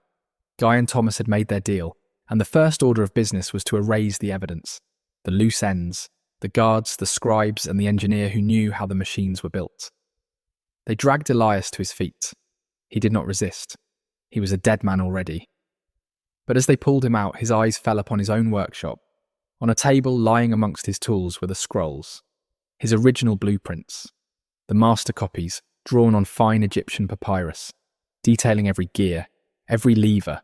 [SPEAKER 1] Guy and Thomas had made their deal, and the first order of business was to erase the evidence, the loose ends, the guards, the scribes, and the engineer who knew how the machines were built. They dragged Elias to his feet. He did not resist. He was a dead man already. But as they pulled him out, his eyes fell upon his own workshop. On a table lying amongst his tools were the scrolls, his original blueprints, the master copies drawn on fine Egyptian papyrus, detailing every gear, every lever,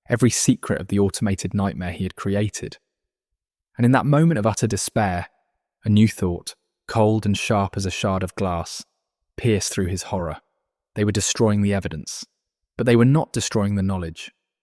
[SPEAKER 1] every secret of the automated nightmare he had created. And in that moment of utter despair, a new thought, cold and sharp as a shard of glass, pierced through his horror. They were destroying the evidence, but they were not destroying the knowledge.